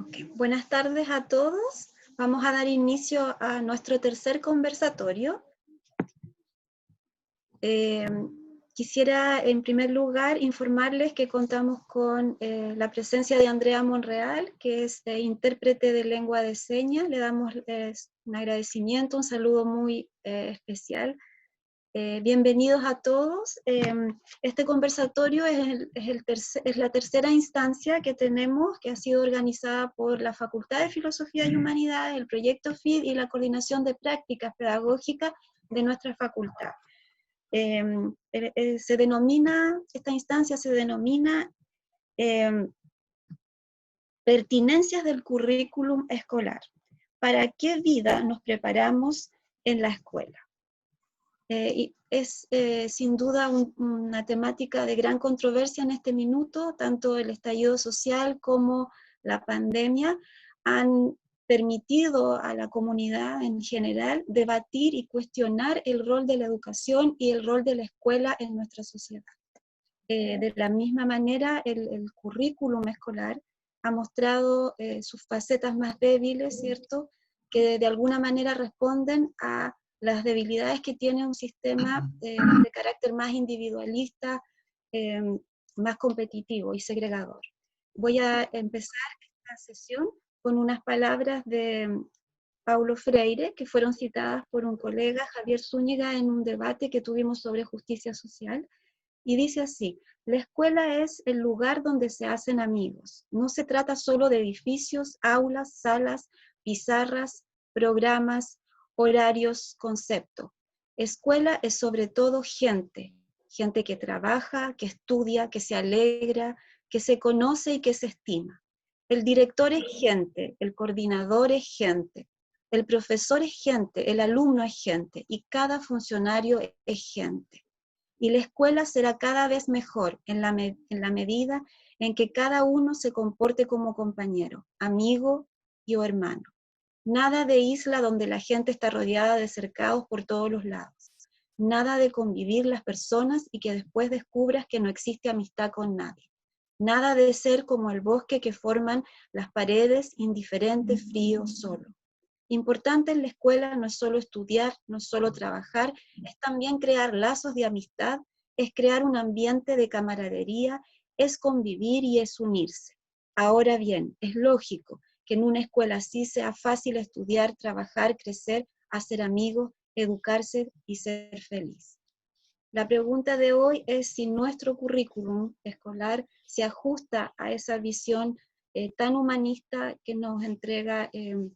Okay. Buenas tardes a todos. Vamos a dar inicio a nuestro tercer conversatorio. Quisiera en primer lugar informarles que contamos con la presencia de Andrea Monreal, que es intérprete de lengua de señas. Le damos un agradecimiento, un saludo muy especial. Bienvenidos a todos. Este conversatorio es la tercera instancia que tenemos, que ha sido organizada por la Facultad de Filosofía y Humanidades, el proyecto FID y la Coordinación de Prácticas Pedagógicas de nuestra facultad. Esta instancia se denomina pertinencias del currículum escolar. ¿Para qué vida nos preparamos en la escuela? Y es sin duda una temática de gran controversia en este minuto. Tanto el estallido social como la pandemia han permitido a la comunidad en general debatir y cuestionar el rol de la educación y el rol de la escuela en nuestra sociedad. De la misma manera, el currículum escolar ha mostrado sus facetas más débiles, ¿cierto?, que de alguna manera responden a las debilidades que tiene un sistema de carácter más individualista, más competitivo y segregador. Voy a empezar esta sesión con unas palabras de Paulo Freire, que fueron citadas por un colega, Javier Zúñiga, en un debate que tuvimos sobre justicia social, y dice así: la escuela es el lugar donde se hacen amigos. No se trata solo de edificios, aulas, salas, pizarras, programas, horarios, concepto. Escuela es sobre todo gente, gente que trabaja, que estudia, que se alegra, que se conoce y que se estima. El director es gente, el coordinador es gente, el profesor es gente, el alumno es gente, y cada funcionario es gente. Y la escuela será cada vez mejor en la medida en que cada uno se comporte como compañero, amigo y o hermano. Nada de isla donde la gente está rodeada de cercados por todos los lados. Nada de convivir las personas y que después descubras que no existe amistad con nadie. Nada de ser como el bosque que forman las paredes, indiferente, frío, solo. Importante en la escuela no es solo estudiar, no es solo trabajar, es también crear lazos de amistad, es crear un ambiente de camaradería, es convivir y es unirse. Ahora bien, es lógico que en una escuela así sea fácil estudiar, trabajar, crecer, hacer amigos, educarse y ser feliz. La pregunta de hoy es si nuestro currículum escolar se ajusta a esa visión tan humanista que nos entrega el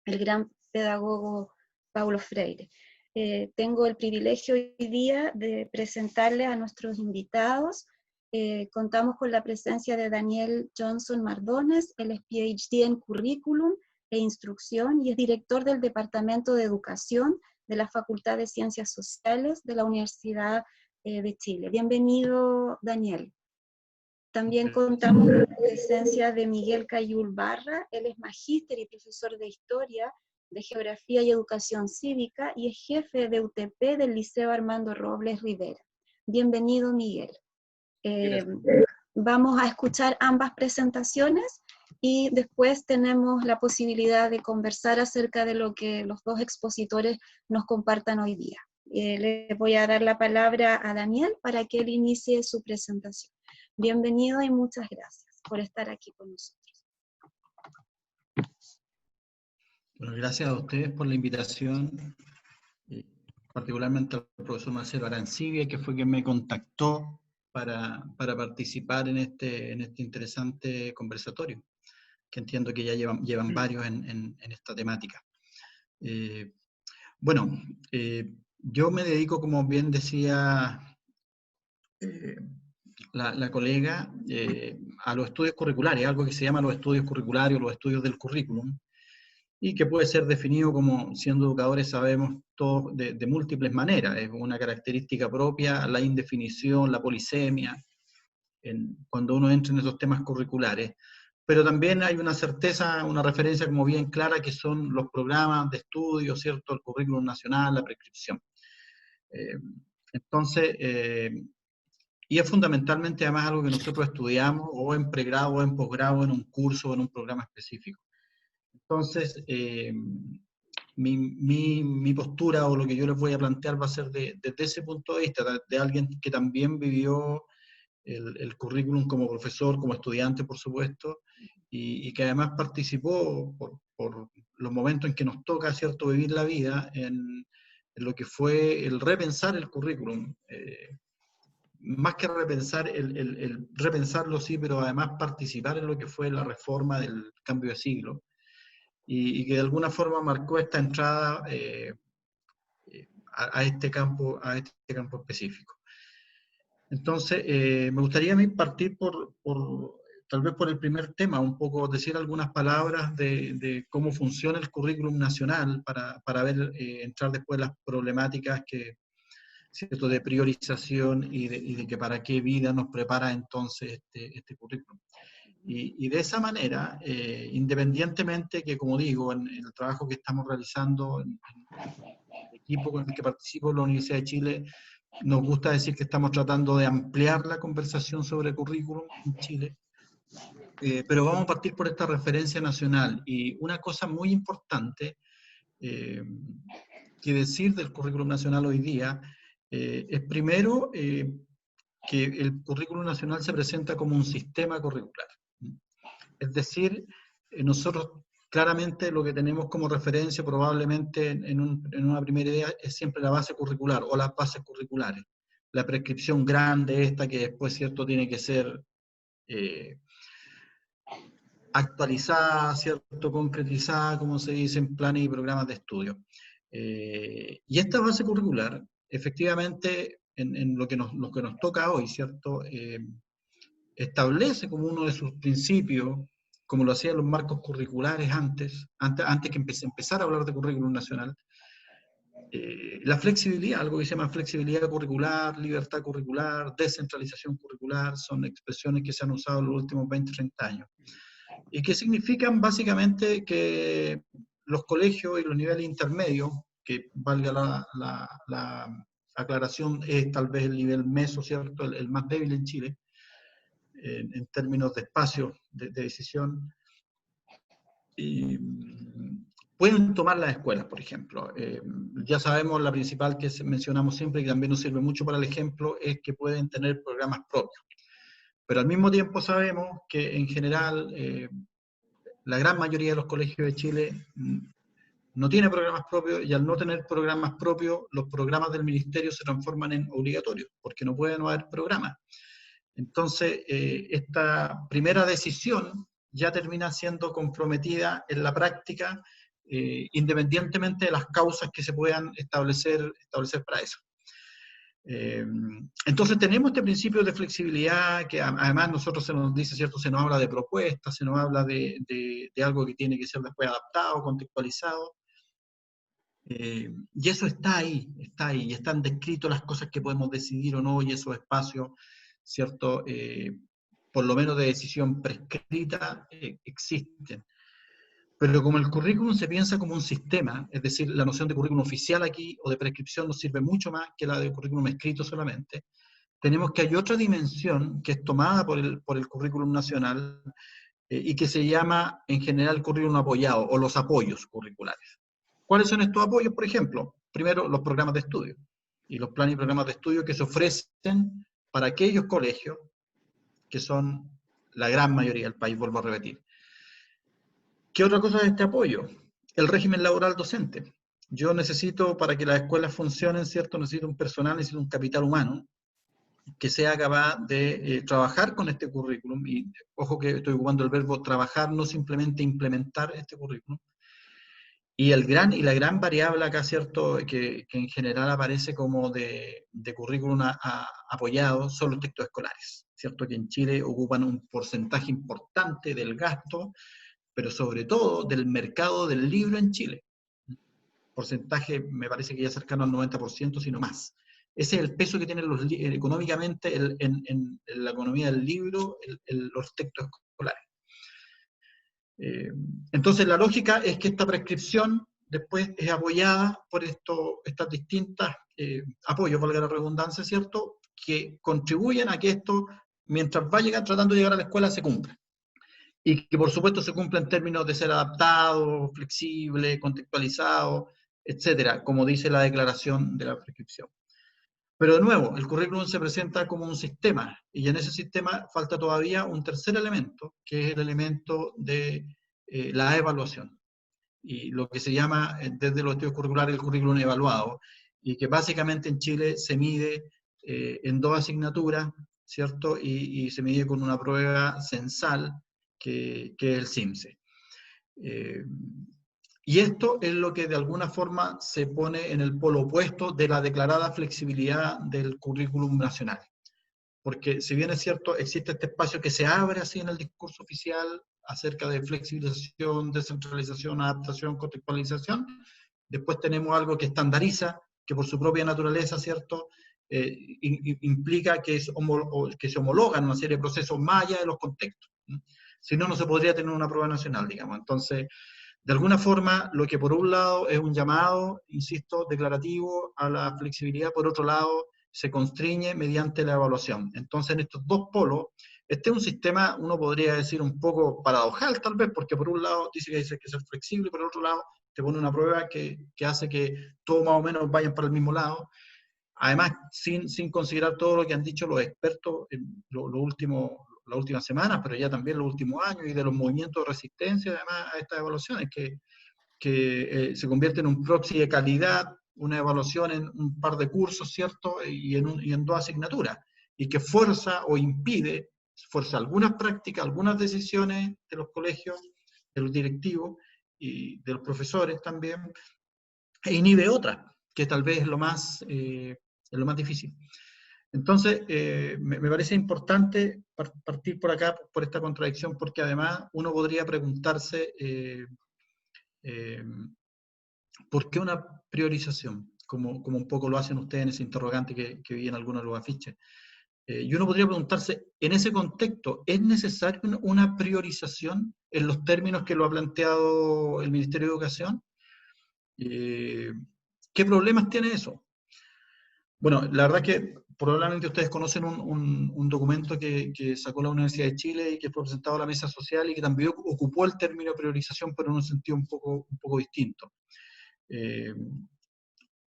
gran pedagogo Paulo Freire. Tengo el privilegio hoy día de presentarle a nuestros invitados. Contamos con la presencia de Daniel Johnson Mardones. Él es PhD en Currículum e Instrucción y es director del Departamento de Educación de la Facultad de Ciencias Sociales de la Universidad de Chile. Bienvenido, Daniel. También contamos con la presencia de Miguel Cayul Barra. Él es magíster y profesor de Historia, de Geografía y Educación Cívica y es jefe de UTP del Liceo Armando Robles Rivera. Bienvenido, Miguel. Vamos a escuchar ambas presentaciones y después tenemos la posibilidad de conversar acerca de lo que los dos expositores nos compartan hoy día. Le voy a dar la palabra a Daniel para que él inicie su presentación. Bienvenido y muchas gracias por estar aquí con nosotros. Bueno, gracias a ustedes por la invitación, particularmente al profesor Marcelo Arancibia, que fue quien me contactó para participar en este interesante conversatorio, que entiendo que ya llevan varios en esta temática. Yo me dedico, como bien decía la colega, a los estudios curriculares, algo que se llama los estudios curriculares o los estudios del currículum, y que puede ser definido como, siendo educadores sabemos todos, de múltiples maneras. Es una característica propia, la indefinición, la polisemia, cuando uno entra en esos temas curriculares. Pero también hay una certeza, una referencia como bien clara, que son los programas de estudio, ¿cierto? El currículum nacional, la prescripción. Entonces, y es fundamentalmente además algo que nosotros estudiamos o en pregrado o en posgrado, en un curso o en un programa específico. Entonces, mi postura o lo que yo les voy a plantear va a ser desde ese punto de vista, de alguien que también vivió el currículum como profesor, como estudiante, por supuesto, y que además participó por los momentos en que nos toca, ¿cierto?, vivir la vida en lo que fue el repensar el currículum. Más que repensar, el repensarlo sí, pero además participar en lo que fue la reforma del cambio de siglo, y que de alguna forma marcó esta entrada a este campo específico. Entonces, me gustaría a mí partir tal vez por el primer tema, un poco decir algunas palabras de cómo funciona el currículum nacional para ver, entrar después las problemáticas ¿cierto?, de priorización y de que para qué vida nos prepara entonces este currículum. Y de esa manera, independientemente que, como digo, en el trabajo que estamos realizando, en el equipo con el que participo en la Universidad de Chile, nos gusta decir que estamos tratando de ampliar la conversación sobre currículum en Chile, pero vamos a partir por esta referencia nacional. Y una cosa muy importante que decir del currículum nacional hoy día es primero que el currículum nacional se presenta como un sistema curricular. Es decir, nosotros claramente lo que tenemos como referencia probablemente en una primera idea es siempre la base curricular o las bases curriculares. La prescripción grande esta que después, ¿cierto?, tiene que ser actualizada, ¿cierto?, concretizada, como se dice, en planes y programas de estudio. Y esta base curricular, efectivamente, en lo que nos toca hoy, ¿cierto?, establece como uno de sus principios, como lo hacían los marcos curriculares antes que empezar a hablar de currículum nacional, la flexibilidad, algo que se llama flexibilidad curricular, libertad curricular, descentralización curricular, son expresiones que se han usado en los últimos 20, 30 años, y que significan básicamente que los colegios y los niveles intermedios, que valga la aclaración, es tal vez el nivel meso, ¿cierto?, el más débil en Chile, en términos de espacio de decisión, y pueden tomar las escuelas, por ejemplo. Ya sabemos, la principal que mencionamos siempre, y que también nos sirve mucho para el ejemplo, es que pueden tener programas propios. Pero al mismo tiempo sabemos que en general la gran mayoría de los colegios de Chile no tiene programas propios, y al no tener programas propios, los programas del ministerio se transforman en obligatorios, porque no pueden haber programas. Entonces, esta primera decisión ya termina siendo comprometida en la práctica, independientemente de las causas que se puedan establecer para eso. Entonces tenemos este principio de flexibilidad que además nosotros se nos dice, ¿cierto?, se nos habla de propuestas, se nos habla de algo que tiene que ser después adaptado, contextualizado, y eso está ahí, y están descritos las cosas que podemos decidir o no, y esos espacios, ¿cierto?, por lo menos de decisión prescrita, existen. Pero como el currículum se piensa como un sistema, es decir, la noción de currículum oficial aquí o de prescripción nos sirve mucho más que la de currículum escrito solamente, tenemos que hay otra dimensión que es tomada por el currículum nacional y que se llama en general currículum apoyado o los apoyos curriculares. ¿Cuáles son estos apoyos? Por ejemplo, primero los programas de estudio y los planes y programas de estudio que se ofrecen para aquellos colegios que son la gran mayoría del país, vuelvo a repetir. ¿Qué otra cosa es este apoyo? El régimen laboral docente. Yo necesito, para que las escuelas funcionen, ¿cierto?, necesito un personal, necesito un capital humano que sea capaz de trabajar con este currículum, y ojo que estoy ocupando el verbo trabajar, no simplemente implementar este currículum. Y la gran variable acá, ¿cierto?, que en general aparece como de currículum apoyado, son los textos escolares, ¿cierto?, que en Chile ocupan un porcentaje importante del gasto, pero sobre todo del mercado del libro en Chile. Porcentaje me parece que ya cercano al 90%, sino más. Ese es el peso que tienen económicamente en la economía del libro, los textos escolares. Entonces la lógica es que esta prescripción después es apoyada por estas distintas apoyos, valga la redundancia, ¿cierto?, que contribuyen a que esto, mientras va tratando de llegar a la escuela, se cumpla. Y que por supuesto se cumpla en términos de ser adaptado, flexible, contextualizado, etcétera, como dice la declaración de la prescripción. Pero de nuevo, el currículum se presenta como un sistema, y en ese sistema falta todavía un tercer elemento, que es el elemento de la evaluación, y lo que se llama desde los estudios curriculares el currículum evaluado, y que básicamente en Chile se mide en 2 asignaturas, ¿cierto? Y se mide con una prueba censal, que es el CIMSE. Y esto es lo que de alguna forma se pone en el polo opuesto de la declarada flexibilidad del currículum nacional. Porque si bien es cierto, existe este espacio que se abre así en el discurso oficial acerca de flexibilización, descentralización, adaptación, contextualización, después tenemos algo que estandariza, que por su propia naturaleza, ¿cierto?, implica que se homologan una serie de procesos más allá de los contextos. Si no, no se podría tener una prueba nacional, digamos. Entonces, de alguna forma, lo que por un lado es un llamado, insisto, declarativo a la flexibilidad, por otro lado, se constriñe mediante la evaluación. Entonces, en estos dos polos, este es un sistema, uno podría decir, un poco paradojal, tal vez, porque por un lado dice que hay que ser flexible, por otro lado te pone una prueba que hace que todos más o menos vayan para el mismo lado. Además, sin considerar todo lo que han dicho los expertos en las últimas semanas, pero ya también los últimos años, y de los movimientos de resistencia, además, a estas evaluaciones, que se convierte en un proxy de calidad, una evaluación en un par de cursos, ¿cierto?, y en 2 asignaturas, y que fuerza o impide, fuerza algunas prácticas, algunas decisiones de los colegios, de los directivos y de los profesores también, e inhibe otras, que tal vez es lo más difícil. Entonces, me parece importante partir por acá, por esta contradicción, porque además uno podría preguntarse ¿por qué una priorización? Como un poco lo hacen ustedes en ese interrogante que vi en algunos de los afiches. Y uno podría preguntarse, en ese contexto, ¿es necesaria una priorización en los términos que lo ha planteado el Ministerio de Educación? ¿Qué problemas tiene eso? Bueno, la verdad que probablemente ustedes conocen un documento que sacó la Universidad de Chile y que fue presentado a la mesa social y que también ocupó el término priorización, pero en un sentido un poco distinto.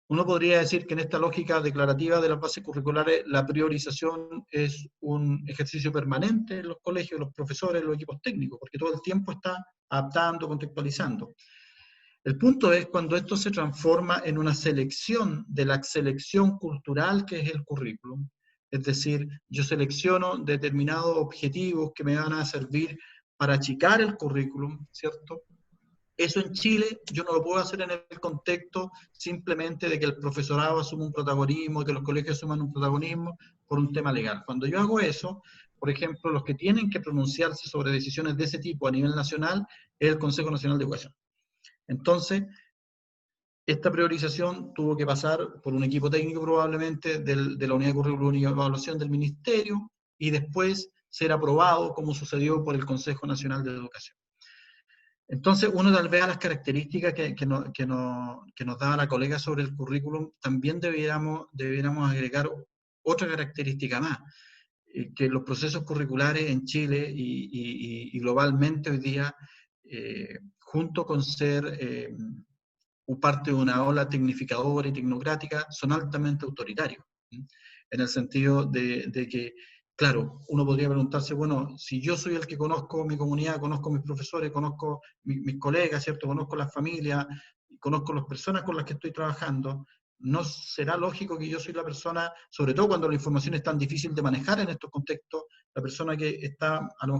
Uno podría decir que en esta lógica declarativa de las bases curriculares, la priorización es un ejercicio permanente en los colegios, los profesores, los equipos técnicos, porque todo el tiempo está adaptando, contextualizando. El punto es cuando esto se transforma en una selección de la selección cultural que es el currículum. Es decir, yo selecciono determinados objetivos que me van a servir para achicar el currículum, ¿cierto? Eso en Chile yo no lo puedo hacer en el contexto simplemente de que el profesorado asuma un protagonismo, que los colegios asuman un protagonismo por un tema legal. Cuando yo hago eso, por ejemplo, los que tienen que pronunciarse sobre decisiones de ese tipo a nivel nacional es el Consejo Nacional de Educación. Entonces, esta priorización tuvo que pasar por un equipo técnico probablemente de la Unidad de Currículum y Evaluación del Ministerio y después ser aprobado, como sucedió por el Consejo Nacional de Educación. Entonces, uno tal vez a las características que nos daba la colega sobre el currículum, también debiéramos agregar otra característica más, que los procesos curriculares en Chile y globalmente hoy día, junto con ser parte de una ola tecnificadora y tecnocrática, son altamente autoritarios, en el sentido de que, claro, uno podría preguntarse, bueno, si yo soy el que conozco mi comunidad, conozco mis profesores, conozco mis colegas, ¿cierto? Conozco las familias, conozco las personas con las que estoy trabajando, ¿no será lógico que yo soy la persona, sobre todo cuando la información es tan difícil de manejar en estos contextos, la persona que está a lo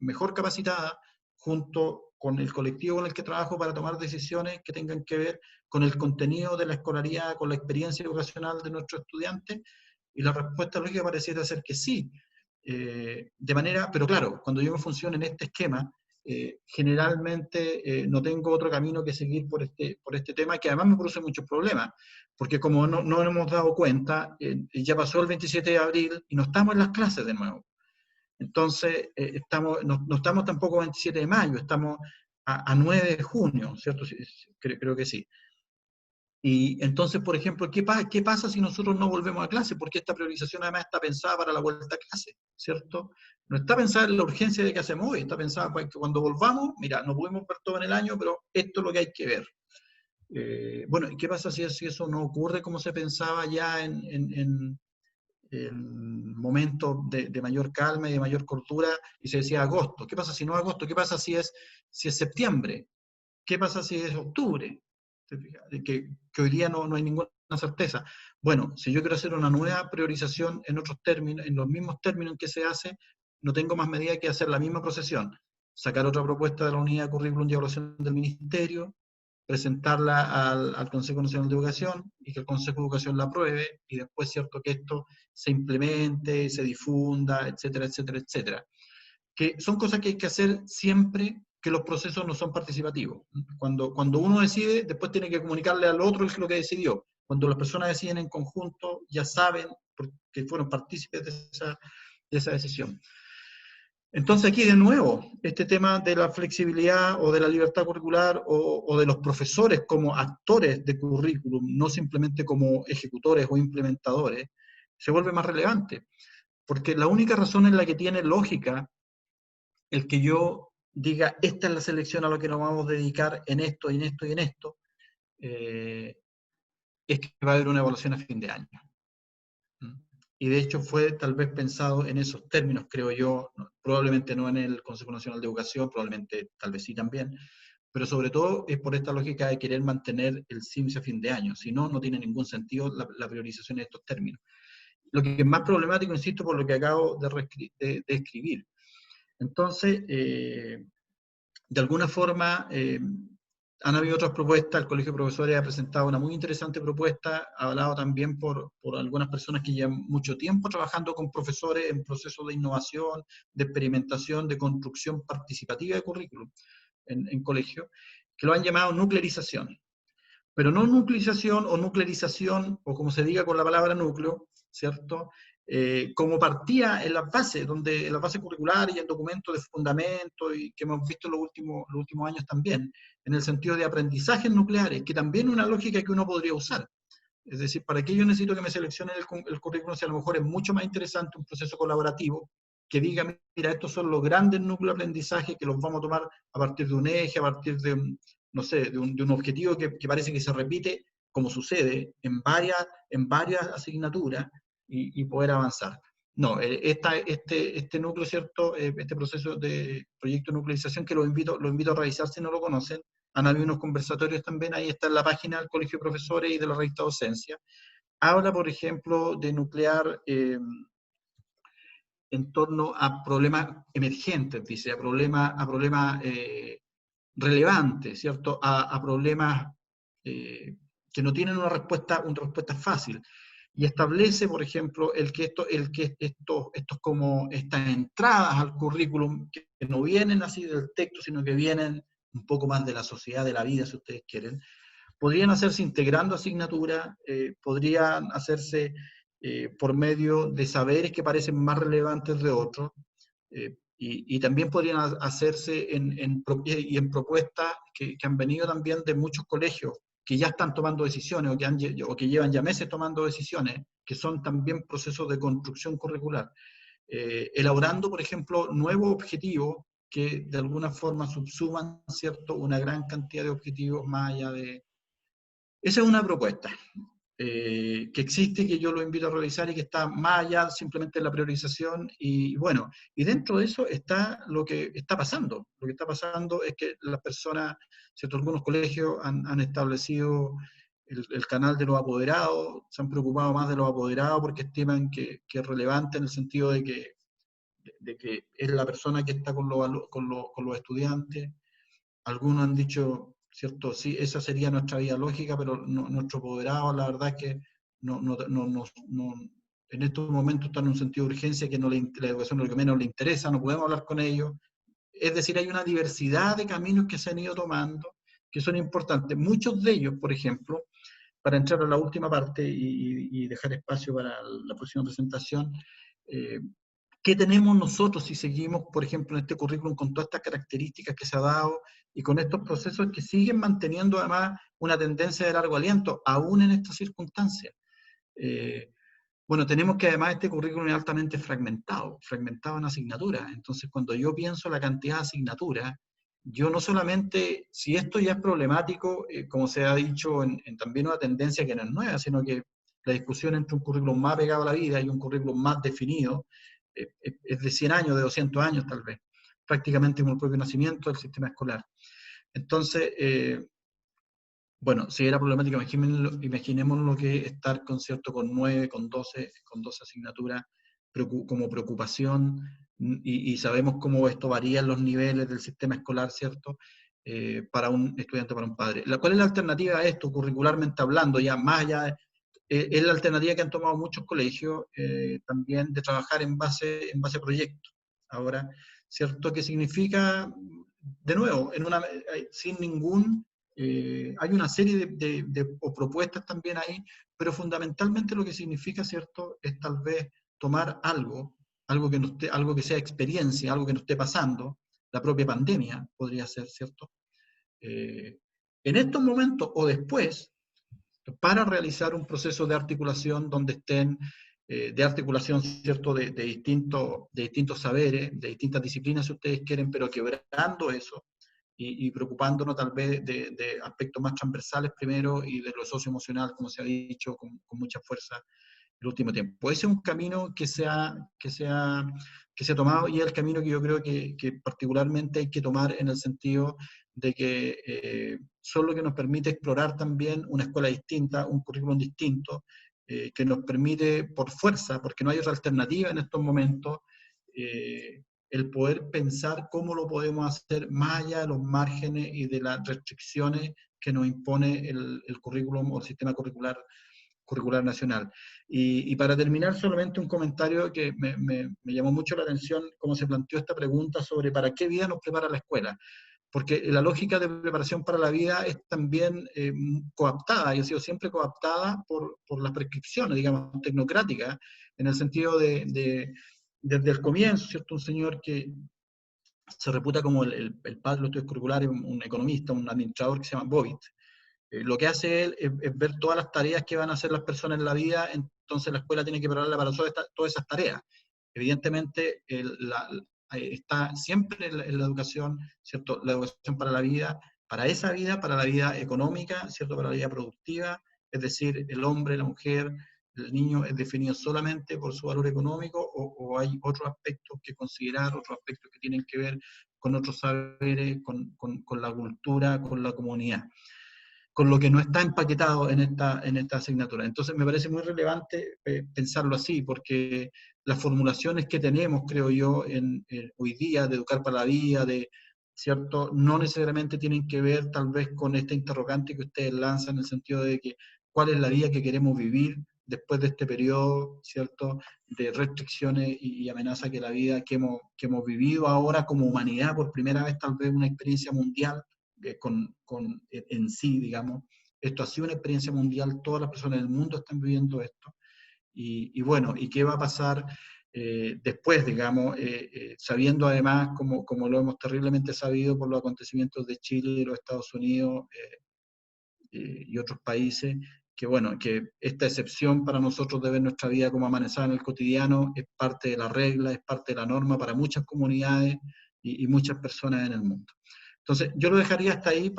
mejor capacitada, junto con el colectivo con el que trabajo, para tomar decisiones que tengan que ver con el contenido de la escolaridad, con la experiencia educacional de nuestros estudiantes? Y la respuesta lógica pareciera ser que sí. Pero claro, cuando yo me funciono en este esquema, generalmente no tengo otro camino que seguir por este tema, que además me produce muchos problemas, porque como no nos hemos dado cuenta, ya pasó el 27 de abril y no estamos en las clases de nuevo. Entonces, no estamos tampoco 27 de mayo, estamos a 9 de junio, ¿cierto? Sí, creo que sí. Y entonces, por ejemplo, ¿qué pasa si nosotros no volvemos a clase? Porque esta priorización además está pensada para la vuelta a clase, ¿cierto? No está pensada en la urgencia de que hacemos hoy, está pensada para que cuando volvamos, mira, no podemos ver todo en el año, pero esto es lo que hay que ver. Bueno, ¿y qué pasa si eso no ocurre como se pensaba ya en momentos de mayor calma y de mayor cordura, y se decía agosto? ¿Qué pasa si no es agosto? ¿Qué pasa si es septiembre? ¿Qué pasa si es octubre? Que hoy día no hay ninguna certeza. Bueno, si yo quiero hacer una nueva priorización en otros términos, en los mismos términos en que se hace, no tengo más medida que hacer la misma procesión. Sacar otra propuesta de la unidad de currículum y evaluación del Ministerio, presentarla al Consejo Nacional de Educación y que el Consejo de Educación la apruebe, y después, cierto, que esto se implemente, se difunda, etcétera, etcétera, etcétera. Que son cosas que hay que hacer siempre que los procesos no son participativos. Cuando uno decide, después tiene que comunicarle al otro lo que decidió. Cuando las personas deciden en conjunto, ya saben que fueron partícipes de esa decisión. Entonces aquí de nuevo, este tema de la flexibilidad o de la libertad curricular o de los profesores como actores de currículum, no simplemente como ejecutores o implementadores, se vuelve más relevante. Porque la única razón en la que tiene lógica el que yo diga, esta es la selección a la que nos vamos a dedicar en esto, y en esto, y en esto, es que va a haber una evaluación a fin de año. Y de hecho fue tal vez pensado en esos términos, creo yo, probablemente no en el Consejo Nacional de Educación, probablemente tal vez sí también, pero sobre todo es por esta lógica de querer mantener el CIMSE a fin de año, si no, no tiene ningún sentido la priorización de estos términos. Lo que es más problemático, insisto, por lo que acabo de escribir. Entonces, de alguna forma, han habido otras propuestas. El Colegio de Profesores ha presentado una muy interesante propuesta, hablado también por algunas personas que llevan mucho tiempo trabajando con profesores en procesos de innovación, de experimentación, de construcción participativa de currículum en colegios, que lo han llamado nuclearización. Pero no nuclearización, o como se diga con la palabra núcleo, ¿cierto? Como partía en las bases, en las bases curriculares y en documentos de fundamento, y que hemos visto en los últimos años también, en el sentido de aprendizajes nucleares, que también es una lógica que uno podría usar. Es decir, ¿para qué yo necesito que me seleccione el currículum si a lo mejor es mucho más interesante un proceso colaborativo que diga, mira, estos son los grandes núcleos de aprendizaje que los vamos a tomar a partir de un eje, a partir de no sé, de un objetivo que parece que se repite, como sucede en varias asignaturas, y poder avanzar? No, este núcleo, ¿cierto? Este proceso de proyecto de nuclearización, que lo invito a revisar si no lo conocen. Han habido unos conversatorios también, ahí está en la página del Colegio de Profesores y de la Revista Docencia. Habla, por ejemplo, de nuclear en torno a problemas emergentes, dice, a problemas relevantes, ¿cierto? A problemas que no tienen una respuesta fácil. Y establece, por ejemplo, como estas entradas al currículum, que no vienen así del texto, sino que vienen un poco más de la sociedad, de la vida, si ustedes quieren, podrían hacerse integrando asignaturas, podrían hacerse por medio de saberes que parecen más relevantes de otros, y también podrían hacerse en propuestas que han venido también de muchos colegios que ya están tomando decisiones o que llevan ya meses tomando decisiones, que son también procesos de construcción curricular, elaborando, por ejemplo, nuevos objetivos que de alguna forma subsuman, ¿cierto?, una gran cantidad de objetivos más allá de... Esa es una propuesta que existe, que yo lo invito a revisar y que está más allá simplemente de la priorización. Y bueno, y dentro de eso está lo que está pasando. Lo que está pasando es que las personas, ¿cierto?, algunos colegios han establecido el canal de los apoderados, se han preocupado más de los apoderados porque estiman que es relevante en el sentido de que es la persona que está con los estudiantes. Algunos han dicho, ¿cierto? Sí, esa sería nuestra vía lógica, pero nuestro apoderado, la verdad es que en estos momentos están en un sentido de urgencia que la educación es lo que menos le interesa, no podemos hablar con ellos. Es decir, hay una diversidad de caminos que se han ido tomando que son importantes. Muchos de ellos, por ejemplo, para entrar a la última parte y dejar espacio para la próxima presentación, ¿qué tenemos nosotros si seguimos, por ejemplo, en este currículum con todas estas características que se ha dado y con estos procesos que siguen manteniendo además una tendencia de largo aliento, aún en estas circunstancias? Bueno, tenemos que además este currículum es altamente fragmentado en asignaturas. Entonces, cuando yo pienso la cantidad de asignaturas, yo no solamente, si esto ya es problemático, como se ha dicho en también una tendencia que no es nueva, sino que la discusión entre un currículum más pegado a la vida y un currículum más definido, es de 100 años, de 200 años tal vez, prácticamente como el propio nacimiento del sistema escolar. Entonces, bueno, si era problemático, imaginemos lo que estar con 9, con 12 asignaturas como preocupación, y sabemos cómo esto varía en los niveles del sistema escolar, ¿cierto? Para un estudiante, para un padre. ¿Cuál es la alternativa a esto, curricularmente hablando, ya más allá de, es la alternativa que han tomado muchos colegios también de trabajar en base a proyectos? Ahora, ¿cierto? ¿Qué significa, de nuevo, sin ningún... hay una serie de propuestas también ahí, pero fundamentalmente lo que significa, ¿cierto?, es tal vez tomar algo que sea experiencia, algo que nos esté pasando, la propia pandemia podría ser, ¿cierto? En estos momentos o después, para realizar un proceso de articulación donde estén, de articulación, ¿cierto?, de distintos saberes, de distintas disciplinas, si ustedes quieren, pero quebrando eso, y preocupándonos tal vez de aspectos más transversales primero y de lo socioemocional, como se ha dicho con mucha fuerza el último tiempo. Ese es un camino que se ha tomado, y es el camino que yo creo que particularmente hay que tomar en el sentido de que son lo que nos permite explorar también una escuela distinta, un currículum distinto, que nos permite por fuerza, porque no hay otra alternativa en estos momentos, el poder pensar cómo lo podemos hacer más allá de los márgenes y de las restricciones que nos impone el currículum o el sistema curricular nacional. Y para terminar, solamente un comentario que me llamó mucho la atención, cómo se planteó esta pregunta sobre para qué vida nos prepara la escuela. Porque la lógica de preparación para la vida es también coaptada, y ha sido siempre coaptada por las prescripciones, digamos, tecnocráticas, en el sentido desde el comienzo, ¿cierto? Un señor que se reputa como el padre de los estudios curriculares, un economista, un administrador que se llama Bobbitt. Lo que hace él es ver todas las tareas que van a hacer las personas en la vida, entonces la escuela tiene que prepararla para todas esas tareas. Evidentemente, está siempre en la educación, ¿cierto? La educación para la vida, para la vida económica, ¿cierto? Para la vida productiva, es decir, el hombre, la mujer, el niño es definido solamente por su valor económico, o hay otros aspectos que considerar, otros aspectos que tienen que ver con otros saberes, con la cultura, con la comunidad, con lo que no está empaquetado en esta asignatura. Entonces me parece muy relevante pensarlo así, porque las formulaciones que tenemos, creo yo, hoy día de educar para la vida, ¿cierto?, no necesariamente tienen que ver tal vez con esta interrogante que ustedes lanzan, en el sentido de que cuál es la vida que queremos vivir después de este periodo, ¿cierto?, de restricciones y amenaza que la vida que hemos vivido ahora como humanidad, por primera vez tal vez una experiencia mundial, en sí, digamos. Esto ha sido una experiencia mundial, todas las personas del mundo están viviendo esto. Y bueno, ¿y qué va a pasar después, digamos, sabiendo además, como lo hemos terriblemente sabido por los acontecimientos de Chile, de los Estados Unidos y otros países, que bueno, que esta excepción para nosotros de ver nuestra vida como amanezada en el cotidiano es parte de la regla, es parte de la norma para muchas comunidades y muchas personas en el mundo. Entonces, yo lo dejaría hasta ahí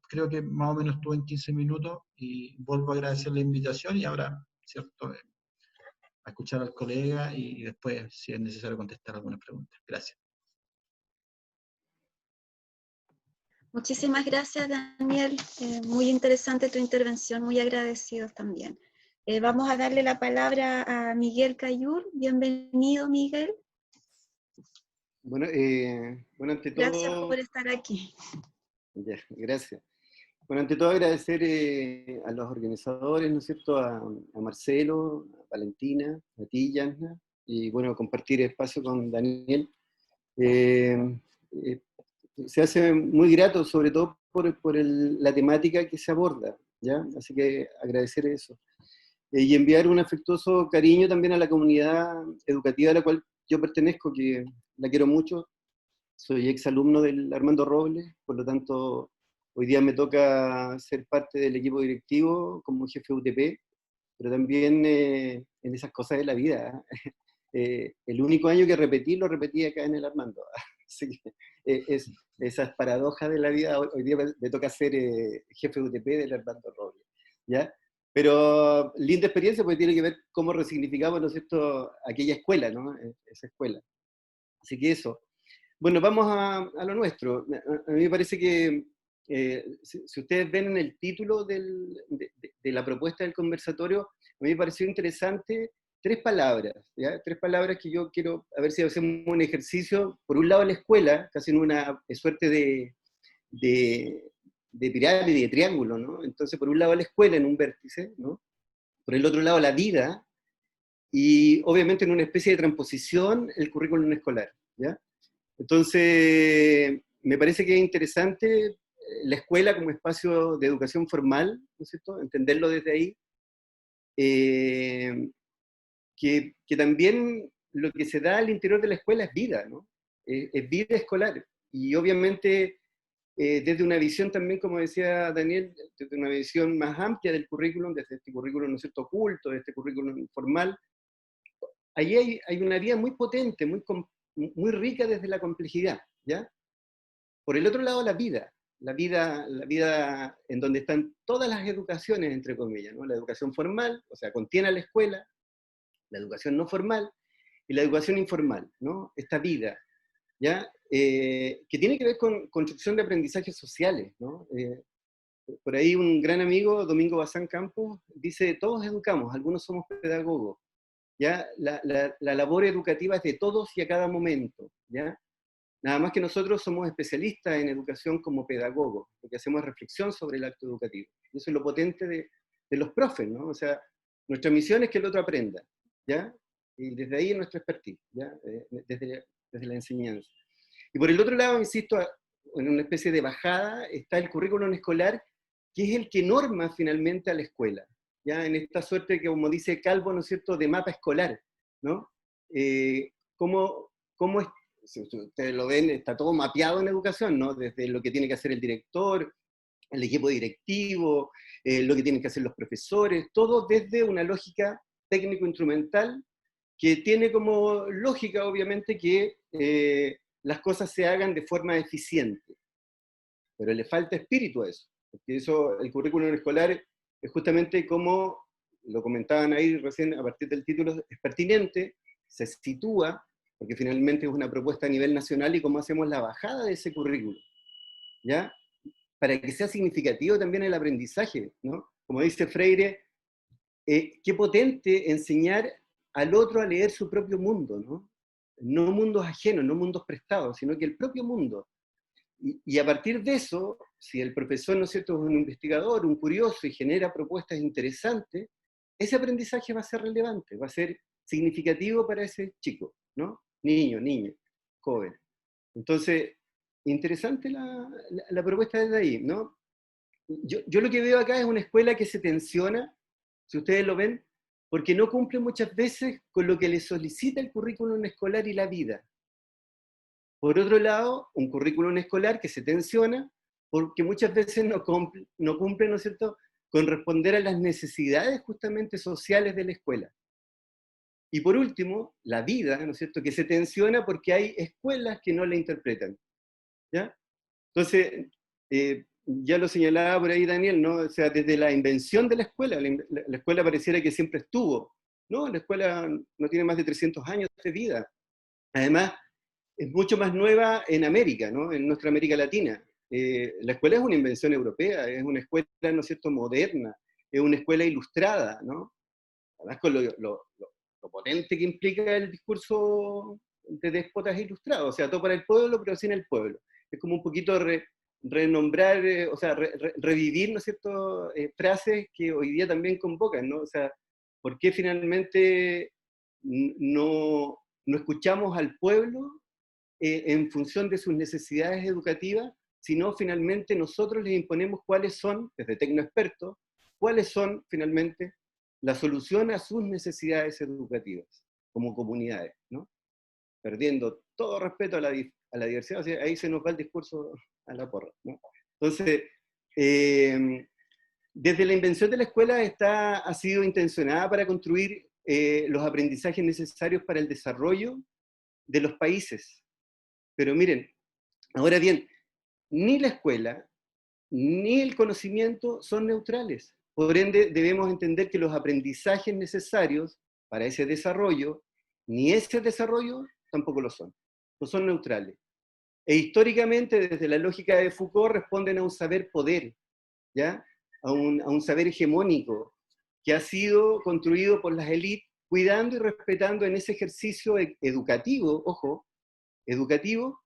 creo que más o menos estuve en 15 minutos, y vuelvo a agradecer la invitación, y ahora, ¿cierto?, a escuchar al colega y después, si es necesario, contestar algunas preguntas. Gracias. Muchísimas gracias, Daniel. Muy interesante tu intervención, muy agradecidos también. Vamos a darle la palabra a Miguel Cayur. Bienvenido, Miguel. Bueno, ante todo... Gracias por estar aquí. Ya, gracias. Bueno, ante todo agradecer a los organizadores, ¿no es cierto?, a Marcelo, a Valentina, a ti, Yasna, y bueno, compartir espacio con Daniel. se hace muy grato, sobre todo por la temática que se aborda, ¿ya? Así que agradecer eso. Y enviar un afectuoso cariño también a la comunidad educativa a la cual yo pertenezco, que la quiero mucho. Soy exalumno del Armando Robles, por lo tanto, hoy día me toca ser parte del equipo directivo como jefe UTP, pero también en esas cosas de la vida. El único año que repetí, lo repetí acá en el Armando. Así que esas paradojas de la vida, hoy día me toca ser jefe UTP del Armando Robles, ¿ya? Pero linda experiencia porque tiene que ver cómo resignificamos, ¿no es cierto?, aquella escuela, ¿no? Esa escuela. Así que eso. Bueno, vamos a lo nuestro. A mí me parece que si ustedes ven en el título de la propuesta del conversatorio, a mí me pareció interesante tres palabras, ¿ya? Tres palabras que yo quiero, a ver si hacemos un ejercicio. Por un lado la escuela, casi en una suerte de pirámide, de triángulo, ¿no? Entonces, por un lado la escuela en un vértice, ¿no? Por el otro lado la vida, y obviamente en una especie de transposición el currículum escolar, ¿ya? Entonces, me parece que es interesante la escuela como espacio de educación formal, ¿no es cierto?, entenderlo desde ahí, que también lo que se da al interior de la escuela es vida, ¿no? Es vida escolar, y obviamente desde una visión también, como decía Daniel, desde una visión más amplia del currículum, desde este currículum, ¿no es cierto?, oculto, de este currículum formal, ahí hay una vía muy potente, muy rica desde la complejidad, ¿ya? Por el otro lado, la vida en donde están todas las educaciones, entre comillas, ¿no? La educación formal, o sea, contiene a la escuela, la educación no formal y la educación informal, ¿no? Esta vida, ¿ya? Que tiene que ver con construcción de aprendizajes sociales, ¿no? Por ahí un gran amigo, Domingo Bazán Campos, dice, todos educamos, algunos somos pedagogos, ¿ya? La labor educativa es de todos y a cada momento, ¿ya? Nada más que nosotros somos especialistas en educación como pedagogos, porque hacemos reflexión sobre el acto educativo. Y eso es lo potente de los profes, ¿no? O sea, nuestra misión es que el otro aprenda, ¿ya? Y desde ahí es nuestra expertise, ¿ya? Desde la enseñanza. Y por el otro lado, insisto, en una especie de bajada, está el currículum escolar, que es el que norma finalmente a la escuela, ¿ya? En esta suerte que, como dice Calvo, ¿no es cierto?, de mapa escolar, ¿no? ¿Cómo es? Si ustedes lo ven, está todo mapeado en educación, ¿no? Desde lo que tiene que hacer el director, el equipo directivo, lo que tienen que hacer los profesores, todo desde una lógica técnico-instrumental que tiene como lógica, obviamente, que las cosas se hagan de forma eficiente. Pero le falta espíritu a eso, porque eso, el currículum escolar es justamente como, lo comentaban ahí recién a partir del título, es pertinente, se sitúa, porque finalmente es una propuesta a nivel nacional y cómo hacemos la bajada de ese currículum, ¿ya? Para que sea significativo también el aprendizaje, ¿no? Como dice Freire, qué potente enseñar al otro a leer su propio mundo, ¿no? No mundos ajenos, no mundos prestados, sino que el propio mundo. Y a partir de eso, si el profesor, ¿no es cierto?, es un investigador, un curioso y genera propuestas interesantes, ese aprendizaje va a ser relevante, va a ser significativo para ese chico, ¿no? Niño, joven. Entonces, interesante la propuesta desde ahí, ¿no? Yo lo que veo acá es una escuela que se tensiona, si ustedes lo ven, porque no cumple muchas veces con lo que le solicita el currículum escolar y la vida. Por otro lado, un currículum escolar que se tensiona porque muchas veces no cumple, ¿no es cierto?, con responder a las necesidades justamente sociales de la escuela. Y por último, la vida, ¿no es cierto?, que se tensiona porque hay escuelas que no la interpretan, ¿ya? Entonces, ya lo señalaba por ahí Daniel, ¿no? O sea, desde la invención de la escuela pareciera que siempre estuvo, ¿no? La escuela no tiene más de 300 años de vida. Además, es mucho más nueva en América, ¿no? En nuestra América Latina. La escuela es una invención europea, es una escuela, ¿no es cierto?, moderna, es una escuela ilustrada, ¿no? Además con lo potente que implica el discurso de déspotas ilustrados, o sea, todo para el pueblo, pero sin el pueblo. Es como un poquito renombrar, o sea, revivir, ¿no es cierto?, frases que hoy día también convocan, ¿no? O sea, ¿por qué finalmente no escuchamos al pueblo en función de sus necesidades educativas, sino finalmente nosotros les imponemos cuáles son, desde tecnoexpertos, cuáles son finalmente la solución a sus necesidades educativas como comunidades, ¿no? Perdiendo todo respeto a la diversidad, o sea, ahí se nos va el discurso a la porra, ¿no? Entonces, desde la invención de la escuela ha sido intencionada para construir los aprendizajes necesarios para el desarrollo de los países. Pero miren, ahora bien, ni la escuela ni el conocimiento son neutrales. Por ende, debemos entender que los aprendizajes necesarios para ese desarrollo, ni ese desarrollo tampoco lo son. No son neutrales. E históricamente, desde la lógica de Foucault, responden a un saber poder, ¿ya? A un saber hegemónico que ha sido construido por las élites, cuidando y respetando en ese ejercicio educativo, ojo, educativo,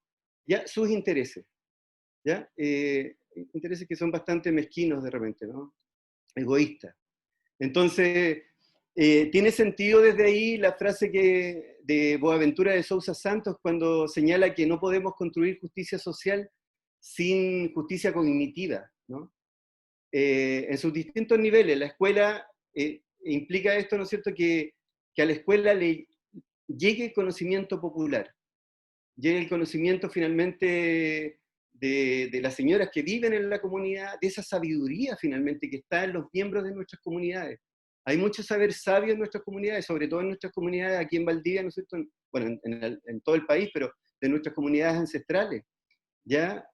ya sus intereses, ¿ya? Intereses que son bastante mezquinos de repente, ¿no? Egoístas. Entonces, tiene sentido desde ahí la frase de Boaventura de Sousa Santos cuando señala que no podemos construir justicia social sin justicia cognitiva, ¿no? En sus distintos niveles, la escuela implica esto, ¿no es cierto?, que a la escuela le llegue el conocimiento popular, llegue el conocimiento finalmente de las señoras que viven en la comunidad, de esa sabiduría finalmente que está en los miembros de nuestras comunidades. Hay mucho saber sabio en nuestras comunidades, sobre todo en nuestras comunidades aquí en Valdivia, ¿no es cierto? Bueno, en todo el país, pero de nuestras comunidades ancestrales, ¿ya?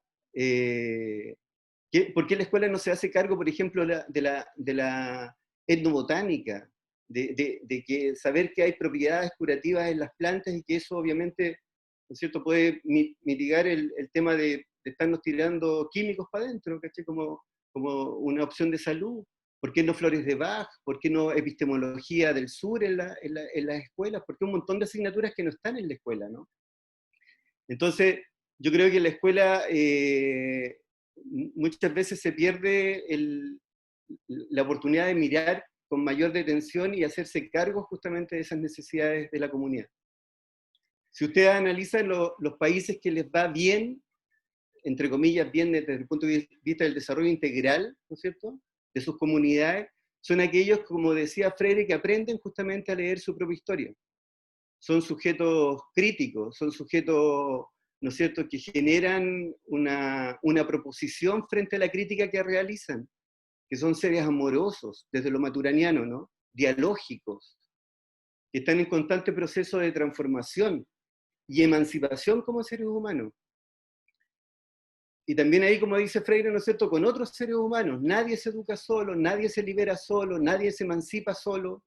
¿Por qué la escuela no se hace cargo, por ejemplo, de la etnobotánica? De que saber que hay propiedades curativas en las plantas y que eso obviamente, ¿no es cierto?, puede mitigar el tema de estarnos tirando químicos para adentro, ¿cachai? Como una opción de salud. ¿Por qué no flores de Bach? ¿Por qué no epistemología del sur en las escuelas? ¿Por qué un montón de asignaturas que no están en la escuela, ¿no? Entonces, yo creo que en la escuela muchas veces se pierde la oportunidad de mirar con mayor detención y hacerse cargo justamente de esas necesidades de la comunidad. Si ustedes analizan los países que les va bien, entre comillas, bien desde el punto de vista del desarrollo integral, ¿no es cierto?, de sus comunidades, son aquellos, como decía Freire, que aprenden justamente a leer su propia historia. Son sujetos críticos, son sujetos, ¿no es cierto?, que generan una proposición frente a la crítica que realizan, que son seres amorosos, desde lo maturaniano, ¿no?, dialógicos, que están en constante proceso de transformación y emancipación como seres humanos. Y también ahí, como dice Freire, ¿no es cierto?, con otros seres humanos. Nadie se educa solo, nadie se libera solo, nadie se emancipa solo.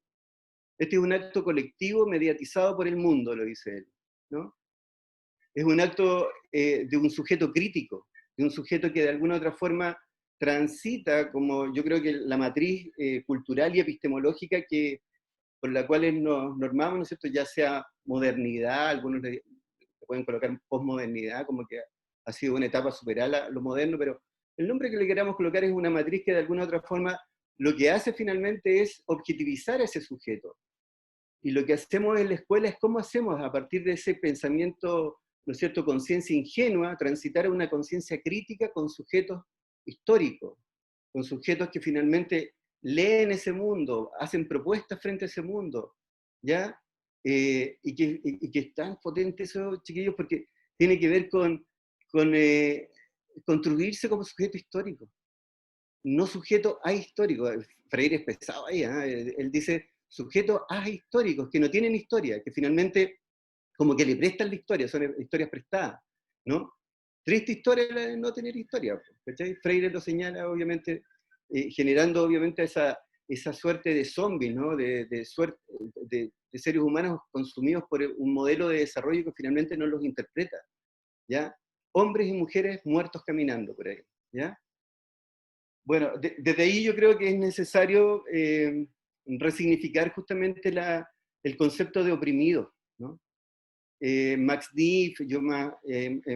Este es un acto colectivo mediatizado por el mundo, lo dice él, ¿no? Es un acto de un sujeto crítico, de un sujeto que de alguna u otra forma transita, como yo creo que la matriz cultural y epistemológica por la cual nos normamos, ¿no es cierto?, ya sea modernidad, algunos le pueden colocar posmodernidad, como que ha sido una etapa superar a lo moderno, pero el nombre que le queramos colocar es una matriz que de alguna u otra forma lo que hace finalmente es objetivizar a ese sujeto. Y lo que hacemos en la escuela es cómo hacemos a partir de ese pensamiento, ¿no es cierto?, conciencia ingenua, transitar a una conciencia crítica con sujetos históricos, con sujetos que finalmente leen ese mundo, hacen propuestas frente a ese mundo, ¿ya? Y que es tan potente eso, chiquillos, porque tiene que ver con construirse como sujeto histórico, no sujeto ahistórico. Freire es pesado ahí, ¿eh? Él dice sujetos ahistóricos, que no tienen historia, que finalmente como que le prestan la historia, son historias prestadas, ¿no? Triste historia la de no tener historia, ¿cachai? Freire lo señala, obviamente, generando, obviamente, esa suerte de zombies, ¿no? De seres humanos consumidos por un modelo de desarrollo que finalmente no los interpreta, ¿ya? Hombres y mujeres muertos caminando por ahí, ¿ya? Bueno, desde ahí yo creo que es necesario resignificar justamente el concepto de oprimido, ¿no? Max Neef,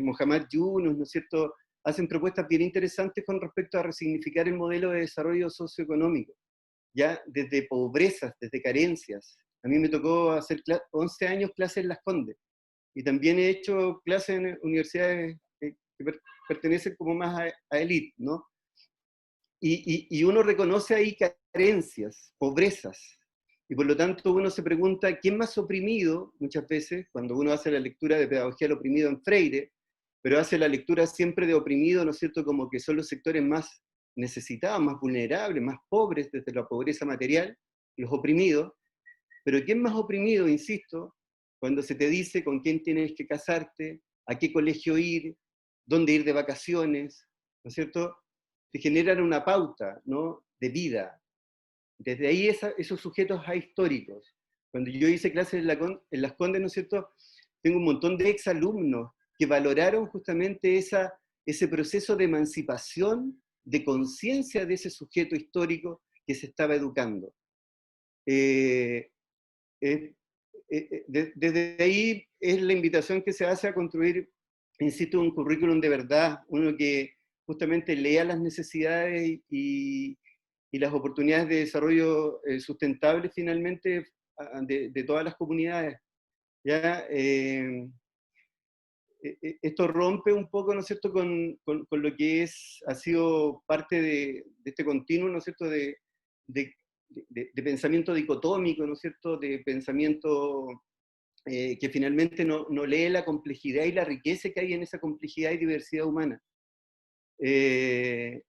Mohamed Yunus, ¿no es cierto?, hacen propuestas bien interesantes con respecto a resignificar el modelo de desarrollo socioeconómico, ya desde pobrezas, desde carencias. A mí me tocó hacer 11 años clases en Las Condes, y también he hecho clases en universidades que pertenecen como más a élite, ¿no? Y uno reconoce ahí carencias, pobrezas, y por lo tanto uno se pregunta, ¿quién más oprimido? Muchas veces, cuando uno hace la lectura de Pedagogía del Oprimido en Freire, pero hace la lectura siempre de oprimido, ¿no es cierto?, como que son los sectores más necesitados, más vulnerables, más pobres desde la pobreza material, los oprimidos, pero ¿quién más oprimido, insisto, cuando se te dice con quién tienes que casarte, a qué colegio ir, dónde ir de vacaciones, ¿no es cierto? Te generan una pauta, ¿no?, de vida. Desde ahí esos sujetos ahistóricos. Cuando yo hice clases en Las Condes, ¿no es cierto?, tengo un montón de exalumnos que valoraron justamente ese proceso de emancipación, de conciencia de ese sujeto histórico que se estaba educando. Desde ahí es la invitación que se hace a construir, insisto, un currículum de verdad, uno que justamente lea las necesidades y las oportunidades de desarrollo sustentable finalmente de todas las comunidades. ¿Ya? Esto rompe un poco, ¿no es cierto?, con lo que ha sido parte de este continuo, ¿no es cierto?, de pensamiento dicotómico, ¿no es cierto?, de pensamiento que finalmente no lee la complejidad y la riqueza que hay en esa complejidad y diversidad humana. Es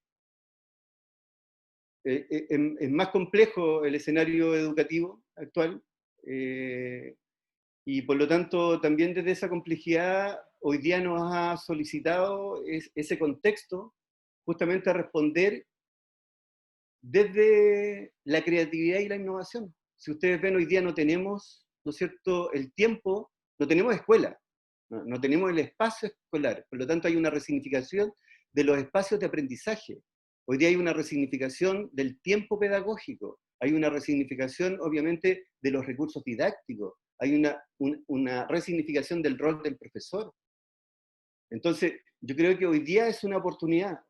más complejo el escenario educativo actual, y por lo tanto también desde esa complejidad hoy día nos ha solicitado ese contexto justamente a responder desde la creatividad y la innovación. Si ustedes ven, hoy día no tenemos, ¿no es cierto?, el tiempo, no tenemos escuela, no tenemos el espacio escolar, por lo tanto hay una resignificación de los espacios de aprendizaje. Hoy día hay una resignificación del tiempo pedagógico, hay una resignificación, obviamente, de los recursos didácticos, hay una resignificación del rol del profesor. Entonces, yo creo que hoy día es una oportunidad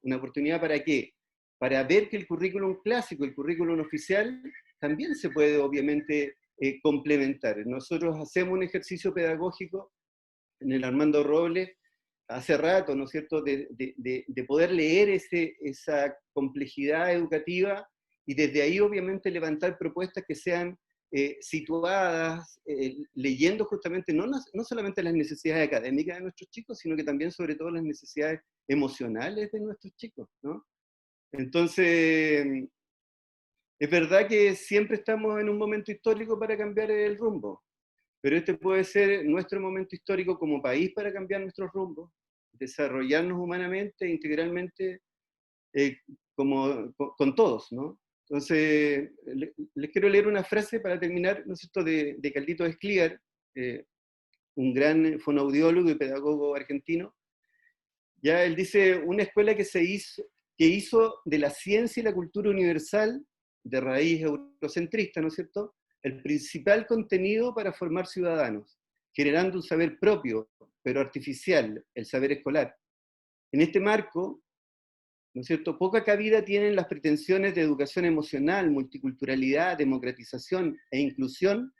¿para qué? Para ver que el currículum clásico, el currículum oficial, también se puede, obviamente, complementar. Nosotros hacemos un ejercicio pedagógico en el Armando Robles hace rato, ¿no es cierto?, de poder leer esa complejidad educativa y desde ahí, obviamente, levantar propuestas que sean situadas, leyendo justamente no solamente las necesidades académicas de nuestros chicos, sino que también, sobre todo, las necesidades emocionales de nuestros chicos, ¿no? Entonces, es verdad que siempre estamos en un momento histórico para cambiar el rumbo, pero este puede ser nuestro momento histórico como país para cambiar nuestros rumbos, desarrollarnos humanamente, integralmente, con todos, ¿no? Entonces, les quiero leer una frase para terminar, ¿no es cierto?, de Carlito Escliar, un gran fonoaudiólogo y pedagogo argentino. Ya él dice, una escuela que hizo de la ciencia y la cultura universal, de raíz eurocentrista, ¿no es cierto?, el principal contenido para formar ciudadanos, generando un saber propio, pero artificial, el saber escolar. En este marco, ¿no es cierto?, poca cabida tienen las pretensiones de educación emocional, multiculturalidad, democratización e inclusión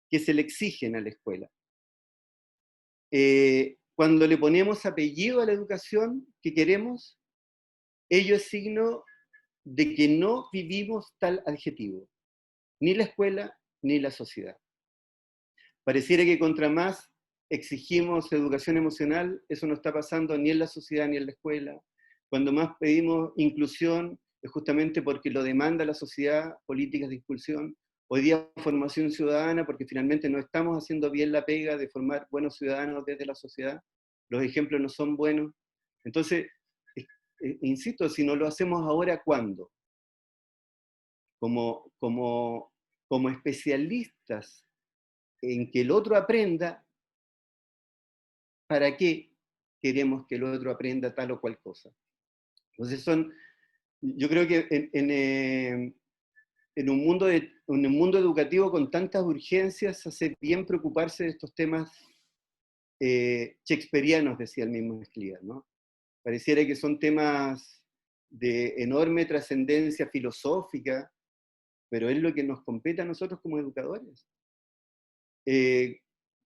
que se le exigen a la escuela. Cuando le ponemos apellido a la educación que queremos, ello es signo de que no vivimos tal adjetivo, ni la escuela ni la sociedad. Pareciera que contra más exigimos educación emocional, eso no está pasando ni en la sociedad ni en la escuela. Cuando más pedimos inclusión, es justamente porque lo demanda la sociedad, políticas de inclusión. Hoy día formación ciudadana, porque finalmente no estamos haciendo bien la pega de formar buenos ciudadanos desde la sociedad. Los ejemplos no son buenos. Entonces, insisto, si no lo hacemos ahora, ¿cuándo? Como especialistas en que el otro aprenda, ¿para qué queremos que el otro aprenda tal o cual cosa? Entonces yo creo que en un mundo educativo con tantas urgencias, hace bien preocuparse de estos temas shakespearianos, decía el mismo Escliar, ¿no? Pareciera que son temas de enorme trascendencia filosófica, pero es lo que nos compete a nosotros como educadores.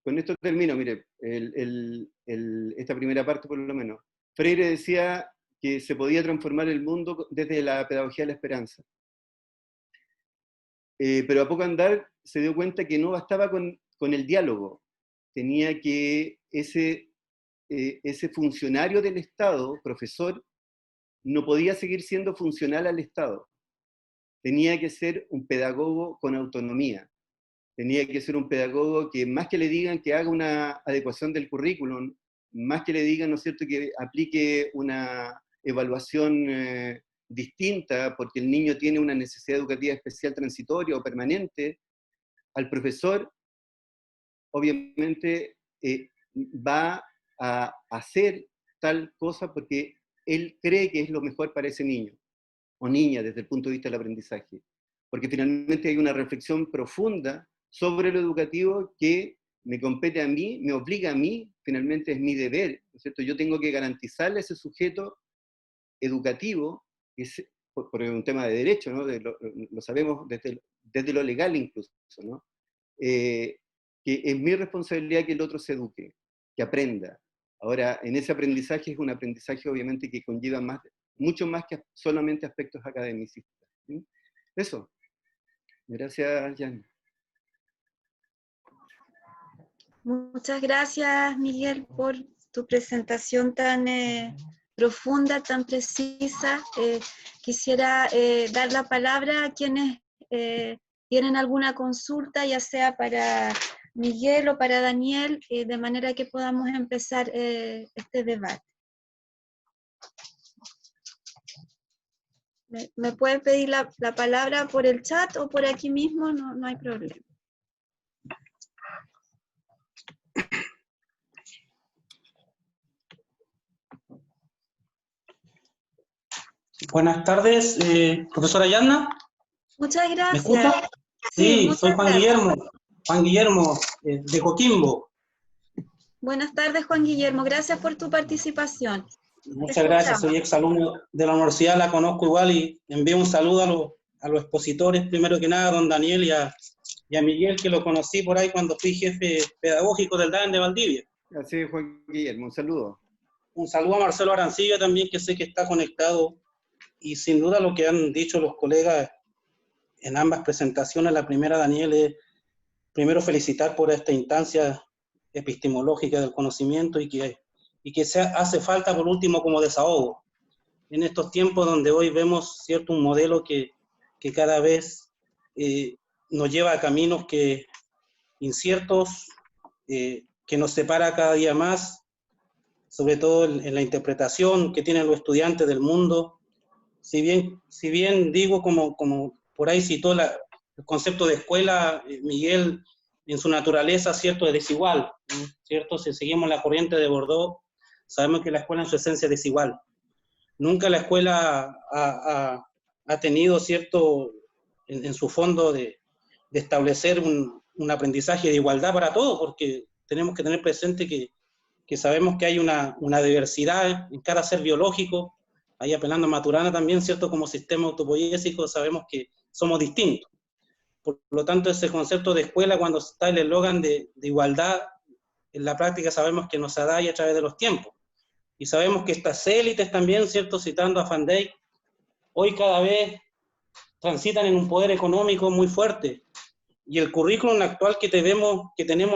con esto termino, mire, esta primera parte por lo menos. Freire decía que se podía transformar el mundo desde la pedagogía de la esperanza. Pero a poco andar se dio cuenta que no bastaba con el diálogo. Tenía que ese funcionario del Estado, profesor, no podía seguir siendo funcional al Estado. Tenía que ser un pedagogo con autonomía. Tenía que ser un pedagogo que más que le digan que haga una adecuación del currículum, más que le digan, ¿no es cierto?, que aplique una evaluación distinta porque el niño tiene una necesidad educativa especial transitoria o permanente, al profesor obviamente va a hacer tal cosa porque él cree que es lo mejor para ese niño o niña desde el punto de vista del aprendizaje. Porque finalmente hay una reflexión profunda sobre lo educativo que me compete a mí, me obliga a mí, finalmente es mi deber, ¿no es cierto? Yo tengo que garantizarle a ese sujeto educativo, por un tema de derecho, ¿no? Lo sabemos desde lo legal incluso, ¿no? Que es mi responsabilidad que el otro se eduque, que aprenda. Ahora, en ese aprendizaje es un aprendizaje obviamente que conlleva mucho más que solamente aspectos academicistas. ¿Sí? Eso. Gracias, Jan. Muchas gracias, Miguel, por tu presentación tan profunda, tan precisa. Quisiera dar la palabra a quienes tienen alguna consulta, ya sea para Miguel o para Daniel, de manera que podamos empezar este debate. ¿Me pueden pedir la palabra por el chat o por aquí mismo? No hay problema. Buenas tardes, profesora Yanna. Muchas gracias. ¿Me escucha? Sí, soy Juan Guillermo. Juan Guillermo, de Coquimbo. Buenas tardes, Juan Guillermo. Gracias por tu participación. Muchas gracias. Soy exalumno de la universidad, la conozco igual y envío un saludo a los expositores, primero que nada, a don Daniel y a Miguel, que lo conocí por ahí cuando fui jefe pedagógico del DAEN de Valdivia. Así es, Juan Guillermo, un saludo. Un saludo a Marcelo Arancibia también, que sé que está conectado. Y sin duda lo que han dicho los colegas en ambas presentaciones, la primera, Daniel, es primero felicitar por esta instancia epistemológica del conocimiento y que hace falta por último como desahogo. En estos tiempos donde hoy vemos cierto un modelo que cada vez nos lleva a caminos inciertos, que nos separa cada día más, sobre todo en la interpretación que tienen los estudiantes del mundo. Si bien digo, como por ahí citó el concepto de escuela, Miguel, en su naturaleza, cierto, es desigual, ¿cierto? Si seguimos la corriente de Bordeaux, sabemos que la escuela en su esencia es desigual. Nunca la escuela ha tenido, cierto, en su fondo de establecer un aprendizaje de igualdad para todos, porque tenemos que tener presente que sabemos que hay una diversidad en cada ser biológico. Ahí apelando a Maturana también, ¿cierto? Como sistema autopoyésico sabemos que somos distintos. Por lo tanto, ese concepto de escuela, cuando está el eslogan de igualdad, en la práctica sabemos que no se da a través de los tiempos. Y sabemos que estas élites también, ¿cierto? Citando a Van Dijk, hoy cada vez transitan en un poder económico muy fuerte. Y el currículum actual que tenemos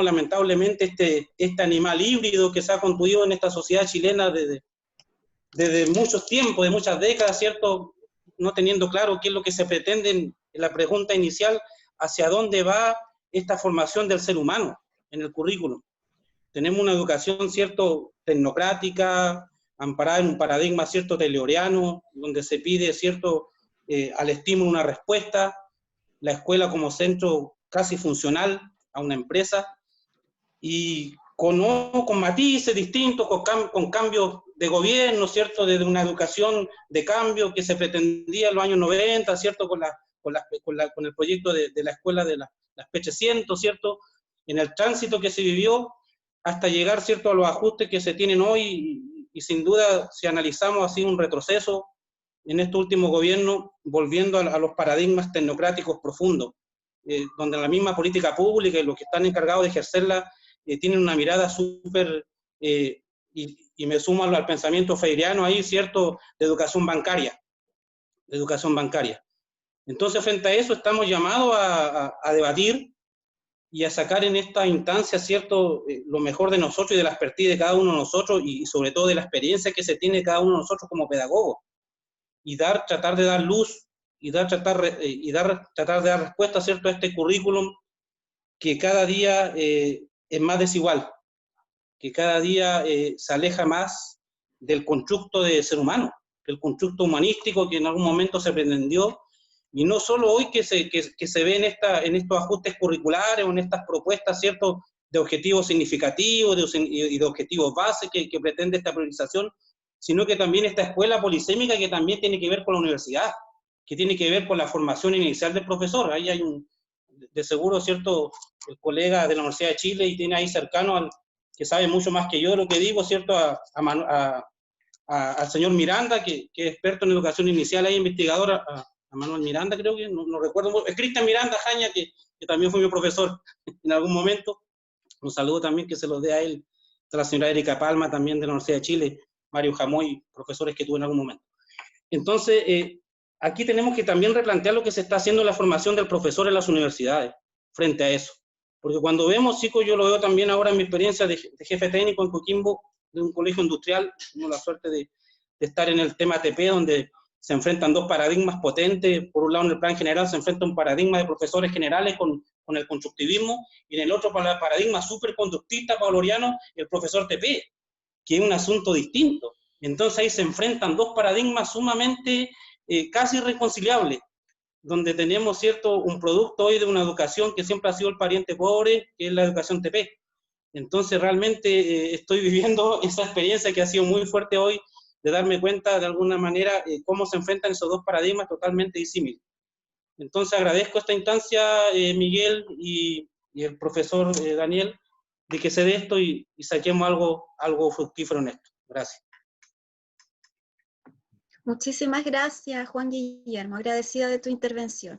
lamentablemente, este animal híbrido que se ha construido en esta sociedad chilena desde muchos tiempos, de muchas décadas, ¿cierto? No teniendo claro qué es lo que se pretende en la pregunta inicial, hacia dónde va esta formación del ser humano en el currículum. Tenemos una educación, ¿cierto?, tecnocrática, amparada en un paradigma, ¿cierto?, tayloriano, donde se pide, ¿cierto?, al estímulo una respuesta, la escuela como centro casi funcional a una empresa, y con matices distintos, con cambios de gobierno, ¿cierto?, desde una educación de cambio que se pretendía en los años 90, ¿cierto?, con el proyecto de la escuela de las P800, ¿cierto?, en el tránsito que se vivió hasta llegar, ¿cierto?, a los ajustes que se tienen hoy, y sin duda, si analizamos, ha sido un retroceso en este último gobierno, volviendo a los paradigmas tecnocráticos profundos, donde la misma política pública y los que están encargados de ejercerla tienen una mirada súper, y me sumo al pensamiento freiriano ahí, ¿cierto?, de educación bancaria. Entonces, frente a eso, estamos llamados a debatir y a sacar en esta instancia, ¿cierto?, lo mejor de nosotros y de la expertise de cada uno de nosotros, y sobre todo de la experiencia que se tiene cada uno de nosotros como pedagogos, y tratar de dar luz, y tratar de dar respuesta, ¿cierto?, a este currículum que cada día es más desigual, que cada día se aleja más del constructo de ser humano, del constructo humanístico que en algún momento se pretendió, y no solo hoy que se ve en estos ajustes curriculares o en estas propuestas, ¿cierto?, de objetivos significativos y de objetivos base que pretende esta priorización, sino que también esta escuela polisémica que también tiene que ver con la universidad, que tiene que ver con la formación inicial del profesor. Ahí hay de seguro, ¿cierto?, el colega de la Universidad de Chile, y tiene ahí cercano que sabe mucho más que yo de lo que digo, ¿cierto?, al señor Miranda, que es experto en educación inicial, ahí investigador, a Manuel Miranda, creo que, no recuerdo, es Cristian Miranda Jaña, que también fue mi profesor en algún momento. Un saludo también que se los dé a él, a la señora Erika Palma, también de la Universidad de Chile, Mario Jamoy, profesores que tuve en algún momento. Entonces, aquí tenemos que también replantear lo que se está haciendo en la formación del profesor en las universidades, frente a eso. Porque cuando vemos, chicos, yo lo veo también ahora en mi experiencia de jefe técnico en Coquimbo, de un colegio industrial, tengo la suerte de estar en el tema ATP, donde se enfrentan dos paradigmas potentes. Por un lado, en el plan general se enfrenta un paradigma de profesores generales con el constructivismo, y en el otro paradigma superconductista pauloriano, el profesor TP, que es un asunto distinto. Entonces ahí se enfrentan dos paradigmas sumamente casi irreconciliables, donde tenemos, ¿cierto?, un producto hoy de una educación que siempre ha sido el pariente pobre, que es la educación TP. Entonces realmente estoy viviendo esa experiencia que ha sido muy fuerte hoy, de darme cuenta de alguna manera cómo se enfrentan esos dos paradigmas totalmente disímiles. Entonces agradezco esta instancia, Miguel y el profesor Daniel, de que se dé esto y saquemos algo fructífero en esto. Gracias. Muchísimas gracias, Juan Guillermo, agradecida de tu intervención.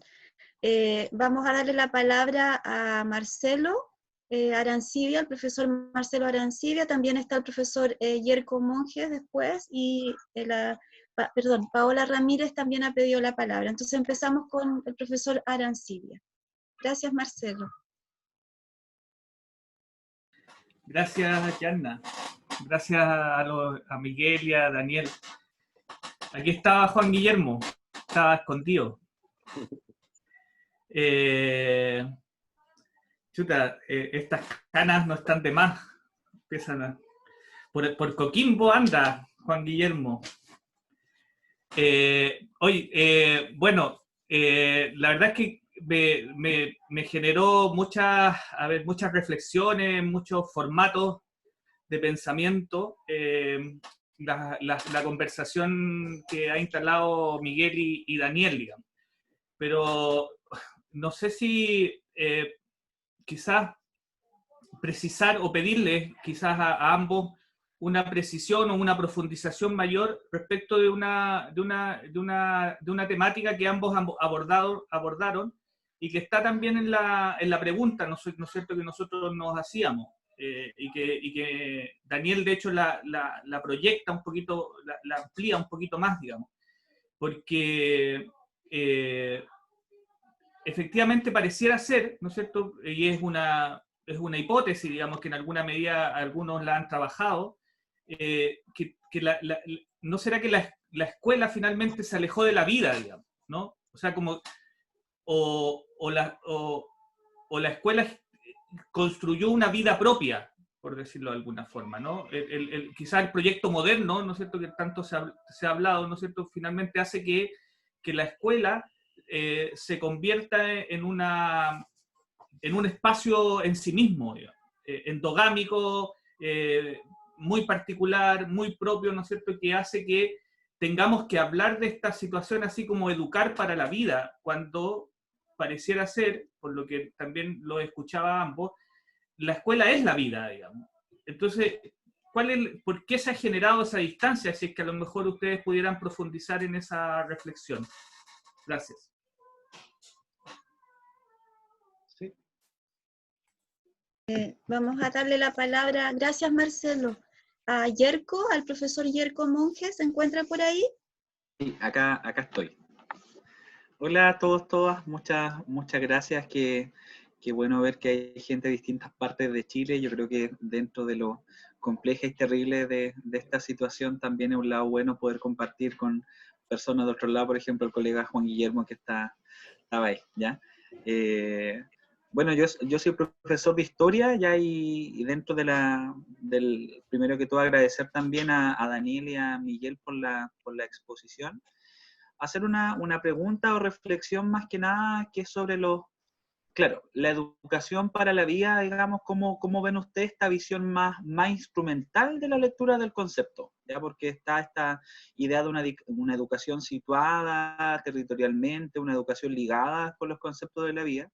Vamos a darle la palabra a Marcelo Arancibia, el profesor Marcelo Arancibia. También está el profesor Yerko Monjes después, y Paola Ramírez también ha pedido la palabra. Entonces empezamos con el profesor Arancibia. Gracias, Marcelo. Gracias, Yanna. Gracias a Miguel y a Daniel. Aquí estaba Juan Guillermo, estaba escondido. Estas canas no están de más. Empiezan por Coquimbo anda Juan Guillermo. Bueno, la verdad es que me generó muchas reflexiones, muchos formatos de pensamiento, la conversación que ha instalado Miguel y Daniel, digamos. Pero no sé si quizás precisar o pedirles quizás a ambos una precisión o una profundización mayor respecto de una temática que ambos abordaron y que está también en la pregunta, ¿no es cierto?, que nosotros nos hacíamos, y que Daniel de hecho la proyecta un poquito, la amplía un poquito más, digamos, porque efectivamente pareciera ser, ¿no es cierto?, y es una hipótesis, digamos, que en alguna medida algunos la han trabajado, ¿no será que la escuela finalmente se alejó de la vida, digamos, ¿no? O sea, como, o la escuela construyó una vida propia, por decirlo de alguna forma, ¿no? Quizás el proyecto moderno, ¿no es cierto?, que tanto se ha hablado, ¿no es cierto?, finalmente hace que la escuela se convierta en un espacio en sí mismo, digamos, endogámico, muy particular, muy propio, ¿no es cierto?, que hace que tengamos que hablar de esta situación así como educar para la vida, cuando pareciera ser, por lo que también lo escuchaba a ambos, la escuela es la vida, digamos. Entonces, ¿por qué se ha generado esa distancia? Si es que a lo mejor ustedes pudieran profundizar en esa reflexión. Gracias. Sí. Vamos a darle la palabra, gracias Marcelo, a Yerko, al profesor Yerko Monge. ¿Se encuentra por ahí? Sí, acá estoy. Hola a todos, todas, muchas gracias. Qué bueno ver que hay gente de distintas partes de Chile. Yo creo que dentro de lo compleja y terrible de esta situación, también es un lado bueno poder compartir con personas de otro lado, por ejemplo, el colega Juan Guillermo que estaba ahí, ¿ya? Bueno, yo soy profesor de historia ya y dentro del primero que todo agradecer también a Daniel y a Miguel por la exposición. Hacer una pregunta o reflexión más que nada que es sobre claro, la educación para la vida, digamos, ¿cómo ven ustedes esta visión más instrumental de la lectura del concepto? ¿Ya? Porque está esta idea de una educación situada territorialmente, una educación ligada con los conceptos de la vida,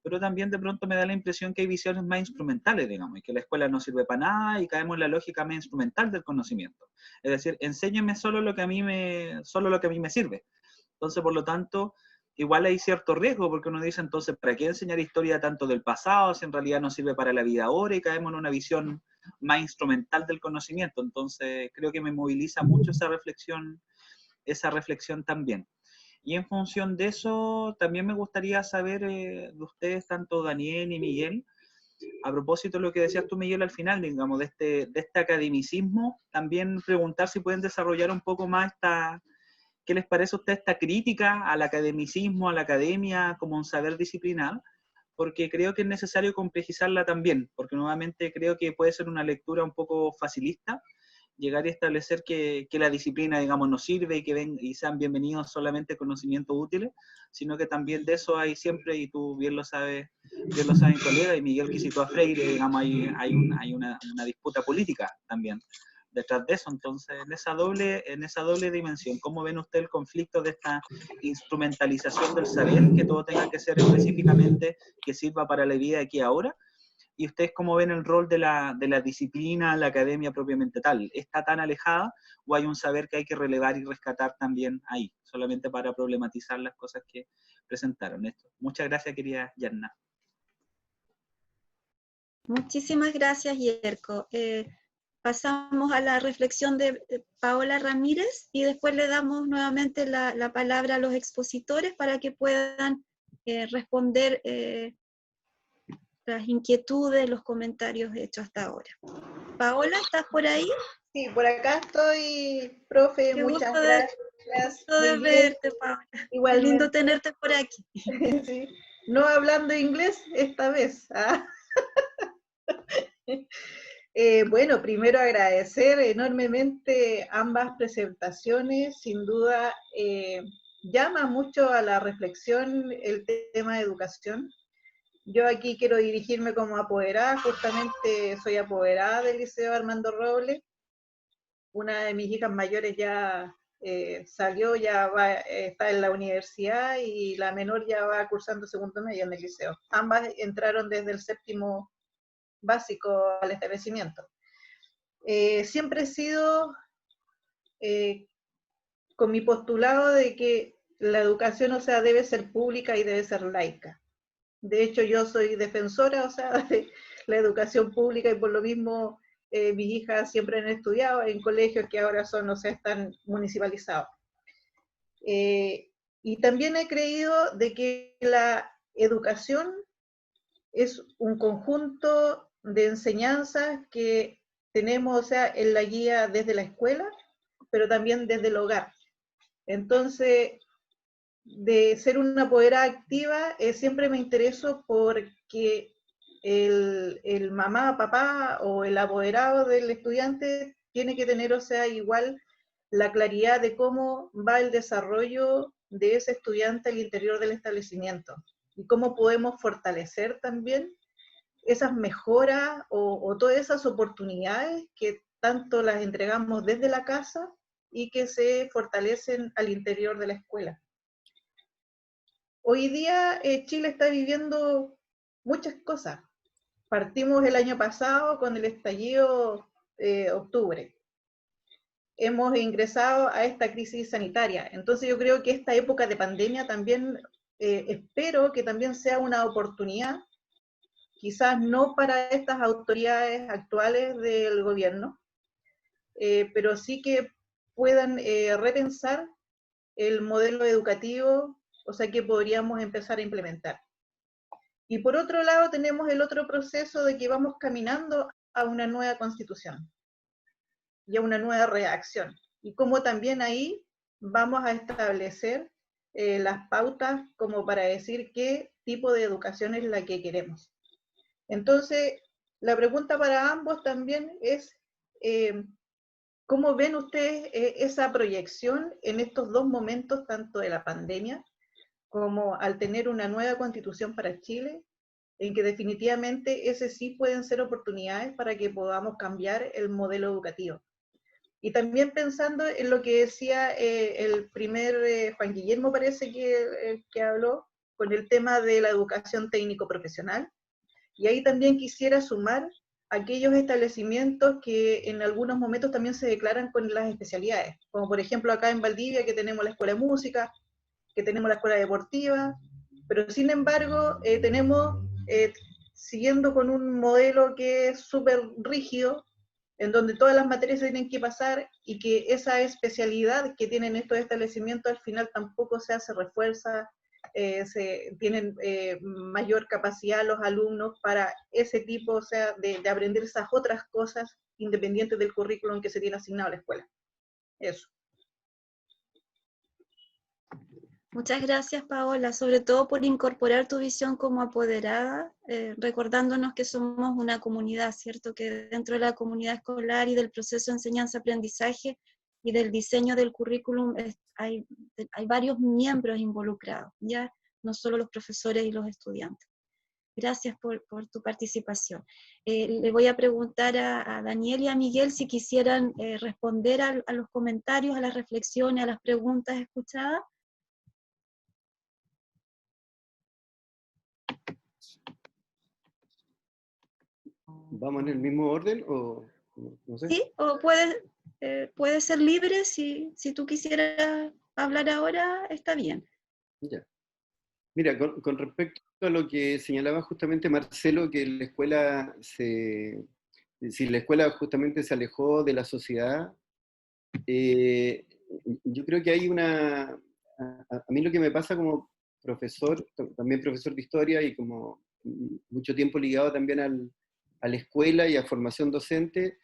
pero también de pronto me da la impresión que hay visiones más instrumentales, digamos, y que la escuela no sirve para nada y caemos en la lógica más instrumental del conocimiento. Es decir, enséñeme solo lo que a mí me sirve. Entonces, por lo tanto, igual hay cierto riesgo, porque uno dice, entonces, ¿para qué enseñar historia tanto del pasado si en realidad no sirve para la vida ahora? Y caemos en una visión más instrumental del conocimiento. Entonces, creo que me moviliza mucho esa reflexión también. Y en función de eso, también me gustaría saber de ustedes, tanto Daniel y Miguel, a propósito de lo que decías tú, Miguel, al final, digamos, de este academicismo, también preguntar si pueden desarrollar un poco más ¿qué les parece a ustedes esta crítica al academicismo, a la academia como un saber disciplinar? Porque creo que es necesario complejizarla también, porque nuevamente creo que puede ser una lectura un poco facilista, llegar y establecer que la disciplina, digamos, no sirve y sean bienvenidos solamente conocimientos útiles, sino que también de eso hay siempre, y tú bien lo sabes, colega, y Miguel que citó a Freire, digamos, hay una disputa política también detrás de eso. Entonces, en esa doble dimensión, ¿cómo ven ustedes el conflicto de esta instrumentalización del saber, que todo tenga que ser específicamente que sirva para la vida aquí ahora? ¿Y ustedes cómo ven el rol de la disciplina, la academia propiamente tal? ¿Está tan alejada o hay un saber que hay que relevar y rescatar también ahí? Solamente para problematizar las cosas que presentaron. Esto. Muchas gracias, querida Yanna. Muchísimas gracias, Yerko. Pasamos a la reflexión de Paola Ramírez y después le damos nuevamente la palabra a los expositores para que puedan responder las inquietudes, los comentarios hechos hasta ahora. Paola, ¿estás por ahí? Sí, por acá estoy, profe, Qué muchas gusto gracias. gusto de verte, Paola. Igualmente. Qué lindo tenerte por aquí. Sí. No hablando inglés esta vez. Bueno, primero agradecer enormemente ambas presentaciones. Sin duda, llama mucho a la reflexión el tema de educación. Yo aquí quiero dirigirme como apoderada, justamente soy apoderada del Liceo Armando Robles. Una de mis hijas mayores ya salió, está en la universidad y la menor ya va cursando segundo medio en el liceo. Ambas entraron desde el séptimo básico al establecimiento. Siempre he sido con mi postulado de que la educación, o sea, debe ser pública y debe ser laica. De hecho, yo soy defensora, o sea, de la educación pública y por lo mismo mis hijas siempre han estudiado en colegios que ahora son, o sea, están municipalizados. Y también he creído de que la educación es un conjunto de enseñanzas que tenemos, o sea, en la guía desde la escuela, pero también desde el hogar. Entonces, de ser una apoderada activa, siempre me intereso porque el mamá, papá o el apoderado del estudiante tiene que tener, o sea, igual la claridad de cómo va el desarrollo de ese estudiante al interior del establecimiento y cómo podemos fortalecer también esas mejoras o todas esas oportunidades que tanto las entregamos desde la casa y que se fortalecen al interior de la escuela. Hoy día Chile está viviendo muchas cosas. Partimos el año pasado con el estallido octubre. Hemos ingresado a esta crisis sanitaria. Entonces yo creo que esta época de pandemia también, espero que también sea una oportunidad quizás no para estas autoridades actuales del gobierno, pero sí que puedan repensar el modelo educativo, o sea, que podríamos empezar a implementar. Y por otro lado tenemos el otro proceso de que vamos caminando a una nueva constitución y a una nueva redacción. Y como también ahí vamos a establecer las pautas como para decir qué tipo de educación es la que queremos. Entonces, la pregunta para ambos también es, ¿cómo ven ustedes esa proyección en estos dos momentos, tanto de la pandemia como al tener una nueva constitución para Chile, en que definitivamente ese sí pueden ser oportunidades para que podamos cambiar el modelo educativo? Y también pensando en lo que decía el primer Juan Guillermo, parece que habló, con el tema de la educación técnico-profesional. Y ahí también quisiera sumar aquellos establecimientos que en algunos momentos también se declaran con las especialidades, como por ejemplo acá en Valdivia, que tenemos la Escuela de Música, que tenemos la Escuela Deportiva, pero sin embargo tenemos, siguiendo con un modelo que es súper rígido, en donde todas las materias se tienen que pasar y que esa especialidad que tienen estos establecimientos al final tampoco se hace refuerza, tienen mayor capacidad los alumnos para ese tipo, o sea, de aprender esas otras cosas independientes del currículum que se tiene asignado a la escuela. Eso. Muchas gracias, Paola, sobre todo por incorporar tu visión como apoderada, recordándonos que somos una comunidad, ¿cierto? Que dentro de la comunidad escolar y del proceso de enseñanza-aprendizaje y del diseño del currículum hay varios miembros involucrados, ¿ya? No solo los profesores y los estudiantes. Gracias por tu participación. Le voy a preguntar a Daniel y a Miguel si quisieran responder a los comentarios, a las reflexiones, a las preguntas escuchadas. ¿Vamos en el mismo orden o no sé? Sí, o puede ser libre, si tú quisieras hablar ahora, está bien. Ya. Mira, con respecto a lo que señalaba justamente Marcelo, que la escuela si la escuela justamente se alejó de la sociedad, yo creo que hay a mí lo que me pasa como profesor, también profesor de historia y como mucho tiempo ligado también a la escuela y a formación docente,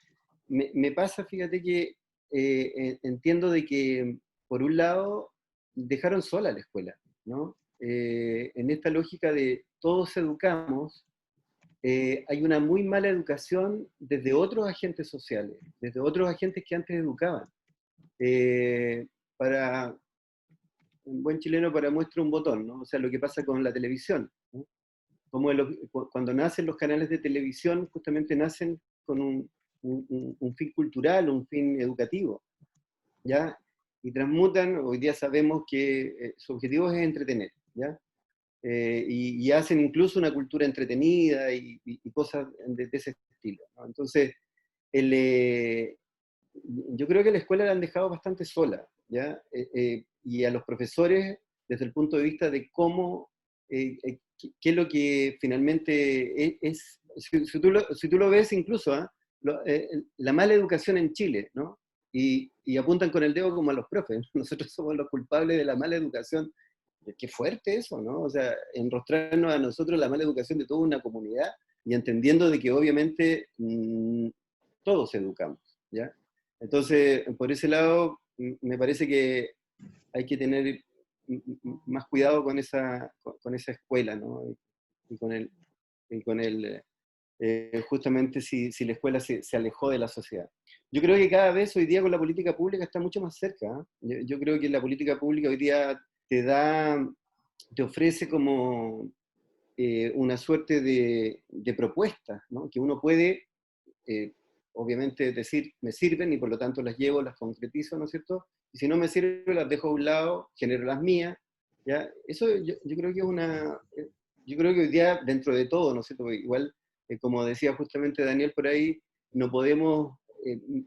me pasa, fíjate que entiendo de que, por un lado, dejaron sola la escuela, ¿no? En esta lógica de todos educamos, hay una muy mala educación desde otros agentes sociales, desde otros agentes que antes educaban. Para un buen chileno, para muestra un botón, ¿no? O sea, lo que pasa con la televisión, ¿no? Como cuando nacen los canales de televisión, justamente nacen con un fin cultural, un fin educativo, ¿ya? Y transmutan, hoy día sabemos que su objetivo es entretener, ¿ya? Y hacen incluso una cultura entretenida y cosas de ese estilo, ¿no? Entonces, yo creo que a la escuela la han dejado bastante sola, ¿ya? Y a los profesores, desde el punto de vista de cómo, qué es lo que finalmente es, si tú lo ves incluso, ¿eh? La mala educación en Chile, ¿no? Y apuntan con el dedo como a los profes, nosotros somos los culpables de la mala educación. Qué fuerte eso, ¿no? O sea, enrostrarnos a nosotros la mala educación de toda una comunidad y entendiendo de que obviamente todos educamos, ¿ya? Entonces, por ese lado, me parece que hay que tener más cuidado con esa escuela, ¿no? Y con el justamente si la escuela se alejó de la sociedad. Yo creo que cada vez hoy día con la política pública está mucho más cerca, ¿eh? Yo creo que la política pública hoy día te ofrece como una suerte de propuestas, ¿no? Que uno puede obviamente decir, me sirven y por lo tanto las llevo, las concretizo, ¿no es cierto? Y si no me sirven, las dejo a un lado, genero las mías, ¿ya? Eso yo creo que yo creo que hoy día, dentro de todo, ¿no es cierto? Porque igual, como decía justamente Daniel por ahí, no podemos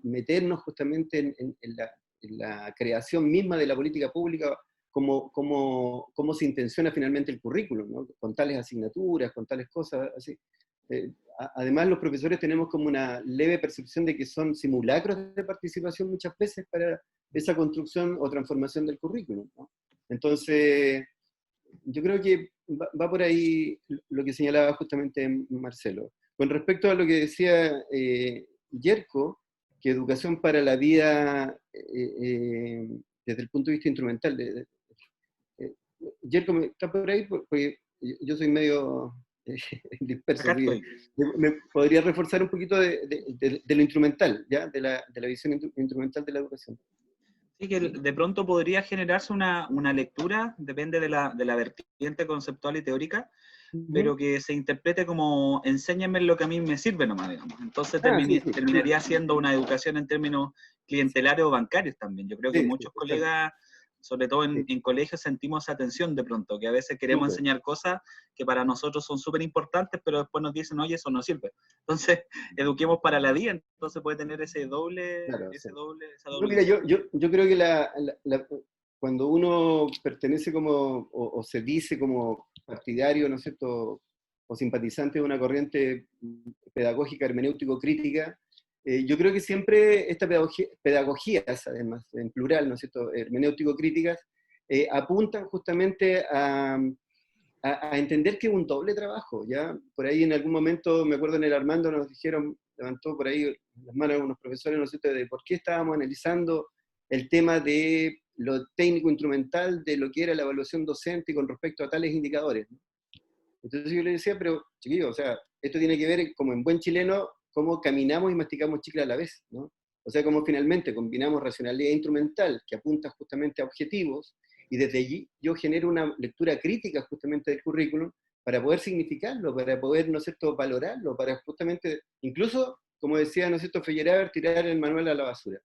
meternos justamente en la creación misma de la política pública, cómo se intenciona finalmente el currículum, ¿no? Con tales asignaturas, con tales cosas así. Además, los profesores tenemos como una leve percepción de que son simulacros de participación muchas veces para esa construcción o transformación del currículum, ¿no? Entonces, yo creo que va por ahí lo que señalaba justamente Marcelo. Con respecto a lo que decía Yerko, que educación para la vida desde el punto de vista instrumental. Yerko, ¿está por ahí? Porque yo soy medio disperso. Acá estoy. ¿Me podría reforzar un poquito de lo instrumental, ¿ya? De la visión instrumental de la educación? Sí, que de pronto podría generarse una lectura, depende de la vertiente conceptual y teórica, pero que se interprete como enséñame lo que a mí me sirve nomás, digamos. Entonces terminaría siendo una educación en términos clientelares o bancarios también. Yo creo que muchos colegas, sobre todo en colegios, sentimos esa tensión de pronto, que a veces queremos enseñar cosas que para nosotros son súper importantes, pero después nos dicen, oye, eso no sirve. Entonces, eduquemos para la vida, entonces puede tener esa doble. No, mira, yo creo que cuando uno pertenece como, o se dice como partidario, ¿no es cierto?, o simpatizante de una corriente pedagógica hermenéutico-crítica, yo creo que siempre estas pedagogías, además, en plural, ¿no es cierto?, hermenéutico-críticas, apuntan justamente a entender que es un doble trabajo, ¿ya? Por ahí en algún momento, me acuerdo en el Armando nos dijeron, levantó por ahí las manos de unos profesores, ¿no es cierto?, de por qué estábamos analizando el tema de lo técnico-instrumental de lo que era la evaluación docente con respecto a tales indicadores, ¿no? Entonces yo le decía, pero chiquillos, o sea, esto tiene que ver, como en buen chileno, cómo caminamos y masticamos chicle a la vez, ¿no? O sea, cómo finalmente combinamos racionalidad instrumental, que apunta justamente a objetivos, y desde allí yo genero una lectura crítica justamente del currículum para poder significarlo, para poder, ¿no es cierto?, valorarlo, para justamente, incluso, como decía, ¿no es cierto?, Feyerabend, tirar el manual a la basura,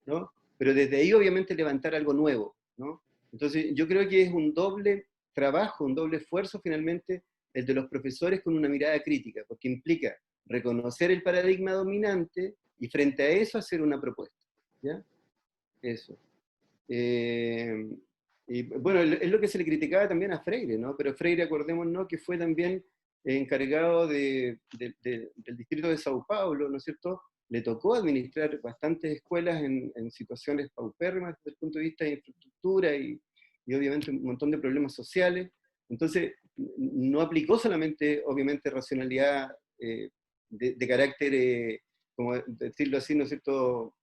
¿no? Pero desde ahí, obviamente, levantar algo nuevo, ¿no? Entonces, yo creo que es un doble trabajo, un doble esfuerzo, finalmente, el de los profesores con una mirada crítica, porque implica reconocer el paradigma dominante y frente a eso hacer una propuesta, ¿ya? Eso. Y bueno, es lo que se le criticaba también a Freire, ¿no? Pero Freire, acordémonos que fue también encargado del distrito de Sao Paulo, ¿no es cierto? Le tocó administrar bastantes escuelas en situaciones paupérrimas desde el punto de vista de infraestructura y obviamente un montón de problemas sociales. Entonces, no aplicó solamente, obviamente, racionalidad de carácter, como decirlo así, ¿no es cierto?,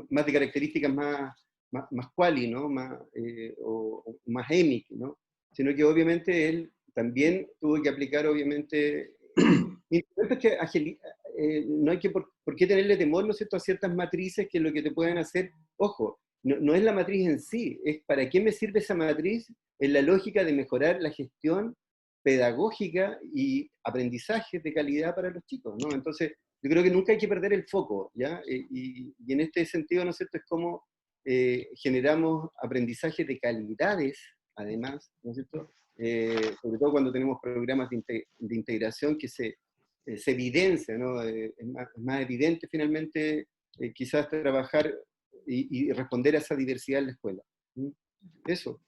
más de características más quali, ¿no?, o más EMIC, ¿no? Sino que obviamente él también tuvo que aplicar, obviamente, instrumentos que no hay que por qué tenerle temor, ¿no es cierto?, a ciertas matrices que lo que te pueden hacer, ojo, no es la matriz en sí, es para qué me sirve esa matriz en la lógica de mejorar la gestión pedagógica y aprendizaje de calidad para los chicos, ¿no? Entonces, yo creo que nunca hay que perder el foco, ¿ya? Y en este sentido, ¿no es cierto?, es como generamos aprendizaje de calidades, además, ¿no es cierto?, sobre todo cuando tenemos programas de integración que se evidencia, ¿no? Es más evidente finalmente quizás trabajar y responder a esa diversidad en la escuela. Eso.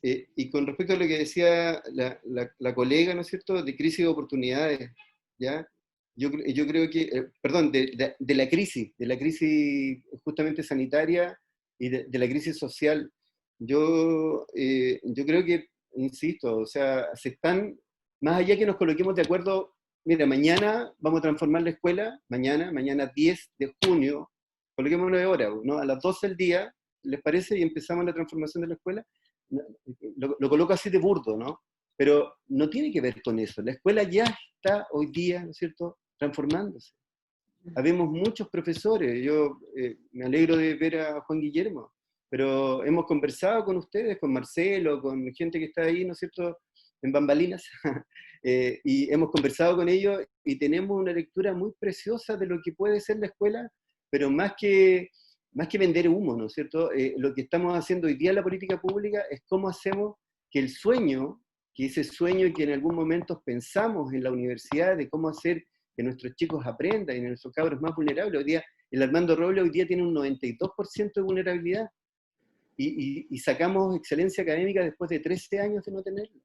Y con respecto a lo que decía la colega, ¿no es cierto?, de crisis de oportunidades, ¿ya? Yo creo que, perdón, de la crisis justamente sanitaria y de la crisis social, yo creo que, insisto, o sea, se están, más allá que nos coloquemos de acuerdo, mira, mañana vamos a transformar la escuela, mañana 10 de junio, coloquemos 9 horas, ¿no? A las 12 del día, ¿les parece? Y empezamos la transformación de la escuela. Lo coloco así de burdo, ¿no? Pero no tiene que ver con eso. La escuela ya está hoy día, ¿no es cierto?, transformándose. Habemos muchos profesores, yo me alegro de ver a Juan Guillermo, pero hemos conversado con ustedes, con Marcelo, con gente que está ahí, ¿no es cierto?, en bambalinas, y hemos conversado con ellos y tenemos una lectura muy preciosa de lo que puede ser la escuela, pero más que vender humo, ¿no es cierto? Lo que estamos haciendo hoy día en la política pública es cómo hacemos que el sueño, que ese sueño que en algún momento pensamos en la universidad, de cómo hacer que nuestros chicos aprendan y nuestros cabros más vulnerables. Hoy día, el Armando Robles hoy día tiene un 92% de vulnerabilidad y sacamos excelencia académica después de 13 años de no tenerlo.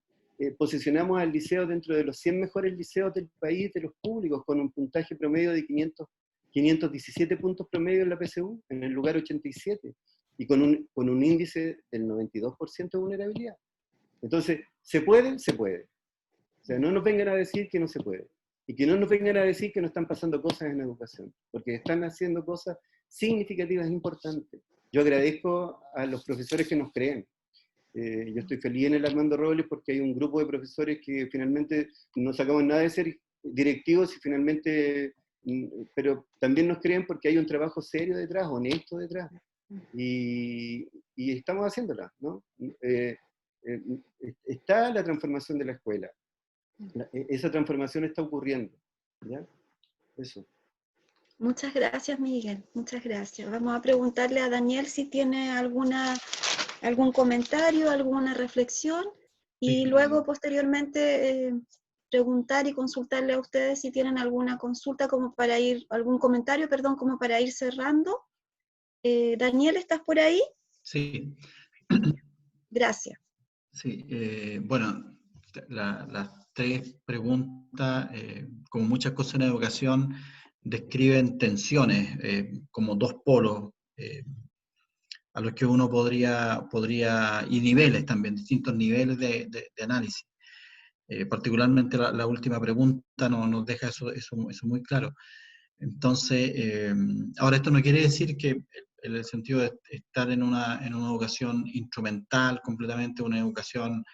posicionamos al liceo dentro de los 100 mejores liceos del país, de los públicos, con un puntaje promedio de 517 puntos promedio en la PSU, en el lugar 87, y con un índice del 92% de vulnerabilidad. Entonces, ¿se puede? Se puede. O sea, no nos vengan a decir que no se puede. Y que no nos vengan a decir que no están pasando cosas en educación, porque están haciendo cosas significativas, importantes. Yo agradezco a los profesores que nos creen. Yo estoy feliz en el Armando Robles porque hay un grupo de profesores que finalmente no sacamos nada de ser directivos y finalmente, pero también nos creen porque hay un trabajo serio detrás, honesto detrás. Y estamos haciéndola, ¿no? Está la transformación de la escuela. Esa transformación está ocurriendo, ¿ya? Eso. Muchas gracias, Miguel. Muchas gracias. Vamos a preguntarle a Daniel si tiene algún comentario, alguna reflexión, y luego, posteriormente, preguntar y consultarle a ustedes si tienen alguna consulta algún comentario, perdón, como para ir cerrando. Daniel, ¿estás por ahí? Sí. Gracias. Sí, bueno, las tres preguntas, como muchas cosas en educación, describen tensiones, como dos polos a los que uno podría, y niveles también, distintos niveles de análisis. Particularmente la última pregunta nos deja eso muy claro. Entonces, ahora esto no quiere decir que en el sentido de estar en una educación instrumental, completamente una educación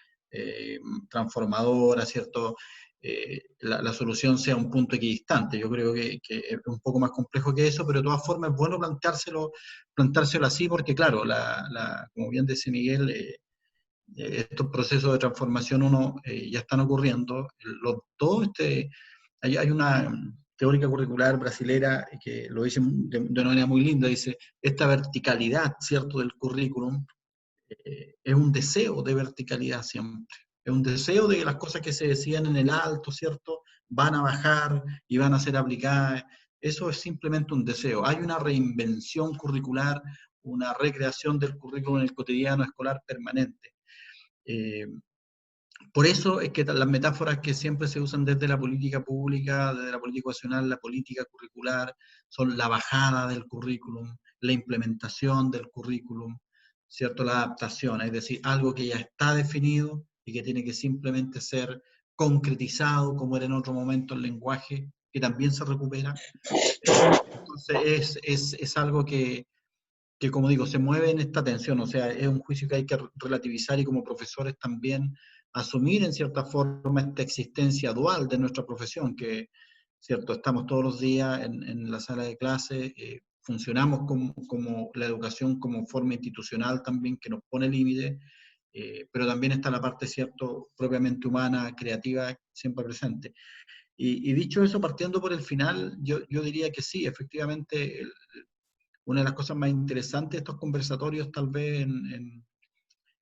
transformadora, ¿cierto? La solución sea un punto equidistante. Yo creo que es un poco más complejo que eso, pero de todas formas es bueno planteárselo así, porque claro, como bien decía Miguel, estos procesos de transformación ya están ocurriendo. Hay una teórica curricular brasilera que lo dice de una manera muy linda, dice, esta verticalidad, ¿cierto?, del currículum, es un deseo de verticalidad siempre. Es un deseo de que las cosas que se decían en el alto, ¿cierto?, van a bajar y van a ser aplicadas. Eso es simplemente un deseo. Hay una reinvención curricular, una recreación del currículum en el cotidiano escolar permanente. Por eso es que las metáforas que siempre se usan desde la política pública, desde la política educacional, la política curricular, son la bajada del currículum, la implementación del currículum, ¿cierto? La adaptación, es decir, algo que ya está definido y que tiene que simplemente ser concretizado, como era en otro momento el lenguaje, que también se recupera. Entonces es algo que, como digo, se mueve en esta tensión, o sea, es un juicio que hay que relativizar y como profesores también asumir en cierta forma esta existencia dual de nuestra profesión, que, cierto, estamos todos los días en la sala de clase, funcionamos como la educación como forma institucional también que nos pone límites, pero también está la parte, cierto, propiamente humana, creativa, siempre presente. Y dicho eso, partiendo por el final, yo diría que sí, efectivamente, una de las cosas más interesantes de estos conversatorios tal vez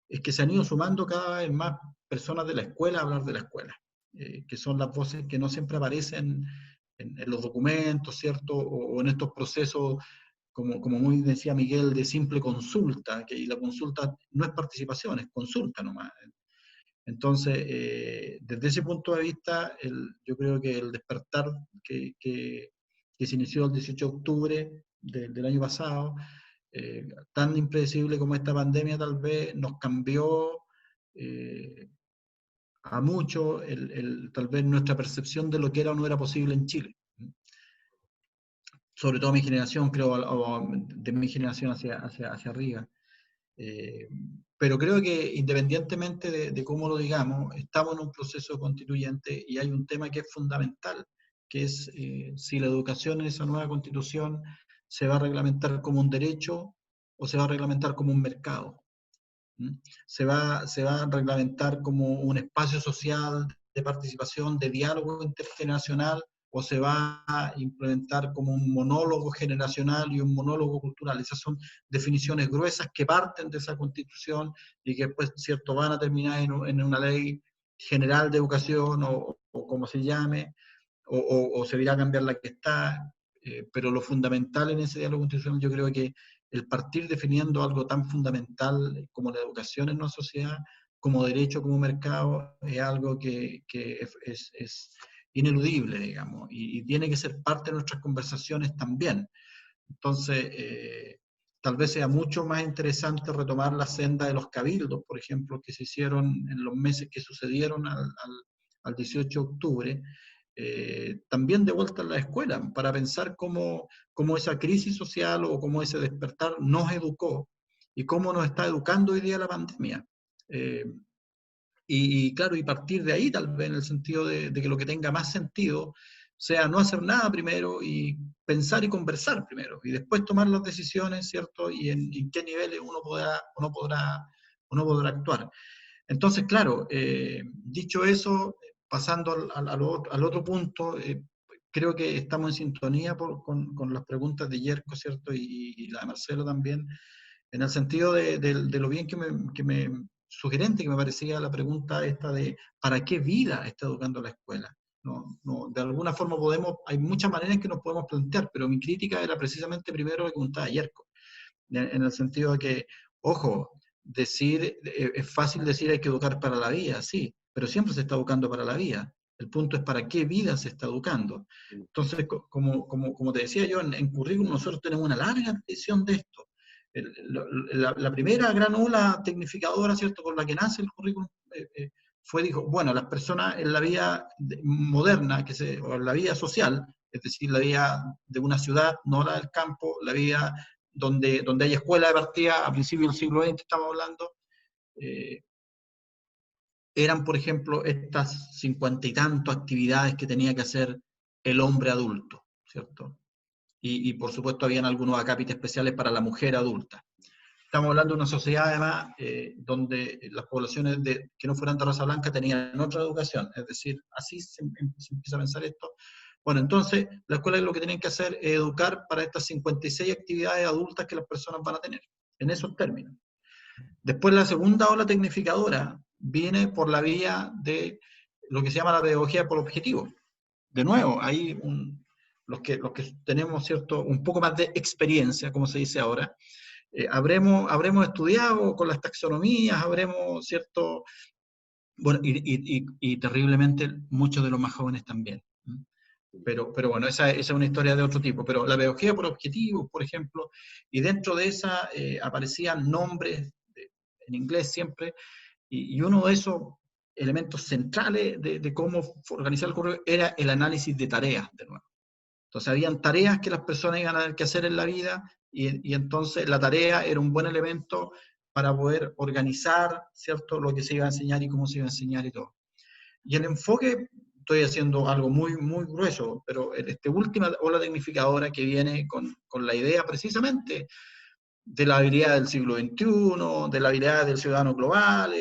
es que se han ido sumando cada vez más personas de la escuela a hablar de la escuela, que son las voces que no siempre aparecen en los documentos, ¿cierto? O en estos procesos, como muy decía Miguel, de simple consulta, que la consulta no es participación, es consulta nomás. Entonces, desde ese punto de vista, yo creo que el despertar que se inició el 18 de octubre del año pasado, tan impredecible como esta pandemia tal vez, nos cambió a mucho tal vez nuestra percepción de lo que era o no era posible en Chile. Sobre todo mi generación, creo, o de mi generación hacia arriba. Pero creo que independientemente de cómo lo digamos, estamos en un proceso constituyente y hay un tema que es fundamental, que es si la educación en esa nueva constitución se va a reglamentar como un derecho o se va a reglamentar como un mercado. Se va a reglamentar como un espacio social de participación, de diálogo intergeneracional, o se va a implementar como un monólogo generacional y un monólogo cultural. Esas son definiciones gruesas que parten de esa constitución y que después, ¿cierto?, van a terminar en una ley general de educación o como se llame, o se irá a cambiar la que está, pero lo fundamental en ese diálogo constitucional yo creo que el partir definiendo algo tan fundamental como la educación en una sociedad como derecho, como mercado, es algo que es ineludible, digamos, y tiene que ser parte de nuestras conversaciones también. Entonces, tal vez sea mucho más interesante retomar la senda de los cabildos, por ejemplo, que se hicieron en los meses que sucedieron al 18 de octubre, también de vuelta en la escuela, para pensar cómo esa crisis social o cómo ese despertar nos educó y cómo nos está educando hoy día la pandemia. Y claro, y partir de ahí tal vez en el sentido de que lo que tenga más sentido sea no hacer nada primero y pensar y conversar primero, y después tomar las decisiones, ¿cierto? Y en qué niveles uno podrá actuar. Entonces, claro, dicho eso, pasando al otro punto, creo que estamos en sintonía con las preguntas de Yerko, ¿cierto? Y la de Marcelo también, en el sentido de lo bien sugerente que me parecía la pregunta esta de ¿para qué vida está educando la escuela? De alguna forma hay muchas maneras en que nos podemos plantear, pero mi crítica era precisamente primero lo que contaba Yerko, en el sentido de que, ojo, es fácil decir hay que educar para la vida, sí, pero siempre se está educando para la vida. El punto es para qué vida se está educando. Entonces, como te decía yo, en currículum nosotros tenemos una larga tradición de esto. La primera gran ola tecnificadora, ¿cierto?, con la que nace el currículum dijo, bueno, las personas en la vida moderna, o en la vida social, es decir, la vida de una ciudad, no la del campo, la vida donde hay escuela de partida a principios del siglo XX, estamos hablando, eran, por ejemplo, estas 50 y tantas actividades que tenía que hacer el hombre adulto, ¿cierto? Y por supuesto habían algunos acápites especiales para la mujer adulta. Estamos hablando de una sociedad, además, donde las poblaciones que no fueran de raza blanca tenían otra educación, es decir, así se empieza a pensar esto. Bueno, entonces, la escuela lo que tienen que hacer es educar para estas 56 actividades adultas que las personas van a tener, en esos términos. Después, la segunda ola tecnificadora viene por la vía de lo que se llama la pedagogía por objetivo. De nuevo, hay los que tenemos, ¿cierto?, un poco más de experiencia, como se dice ahora, habremos estudiado con las taxonomías, ¿cierto? Bueno, y terriblemente muchos de los más jóvenes también. Pero bueno, esa es una historia de otro tipo. Pero la pedagogía por objetivos, por ejemplo, y dentro de esa aparecían nombres, en inglés siempre, y uno de esos elementos centrales de cómo organizar el currículum era el análisis de tareas, de nuevo. Entonces, habían tareas que las personas iban a tener que hacer en la vida, y entonces la tarea era un buen elemento para poder organizar, ¿cierto?, lo que se iba a enseñar y cómo se iba a enseñar y todo. Y el enfoque, estoy haciendo algo muy, muy grueso, pero esta última ola tecnificadora que viene con la idea precisamente de la habilidad del siglo XXI, de la habilidad del ciudadano global,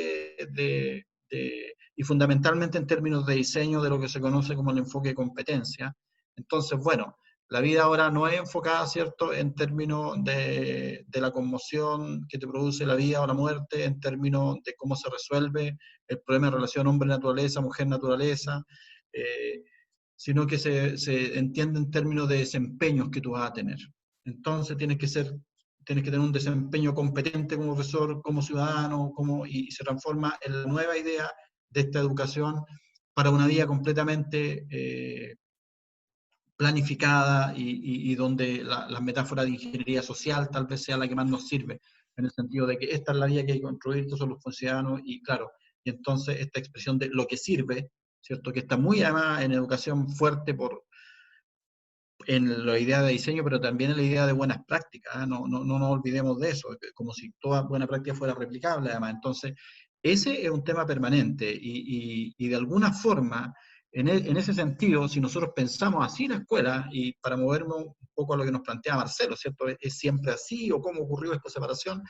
y fundamentalmente en términos de diseño de lo que se conoce como el enfoque de competencia. Entonces, bueno, la vida ahora no es enfocada, ¿cierto?, en términos de la conmoción que te produce la vida o la muerte, en términos de cómo se resuelve el problema de relación hombre-naturaleza, mujer-naturaleza, sino que se entiende en términos de desempeños que tú vas a tener. Entonces tienes que tener un desempeño competente como profesor, como ciudadano, y se transforma en la nueva idea de esta educación para una vida completamente planificada y donde la metáfora de ingeniería social tal vez sea la que más nos sirve, en el sentido de que esta es la vida que hay que construir, estos son los ciudadanos, y claro, y entonces esta expresión de lo que sirve, ¿cierto?, que está muy además en educación fuerte en la idea de diseño, pero también en la idea de buenas prácticas, ¿eh? No nos olvidemos de eso, como si toda buena práctica fuera replicable, además. Entonces, ese es un tema permanente, y de alguna forma, en ese sentido, si nosotros pensamos así la escuela, y para movernos un poco a lo que nos plantea Marcelo, ¿cierto? ¿Es siempre así, o cómo ocurrió esta separación?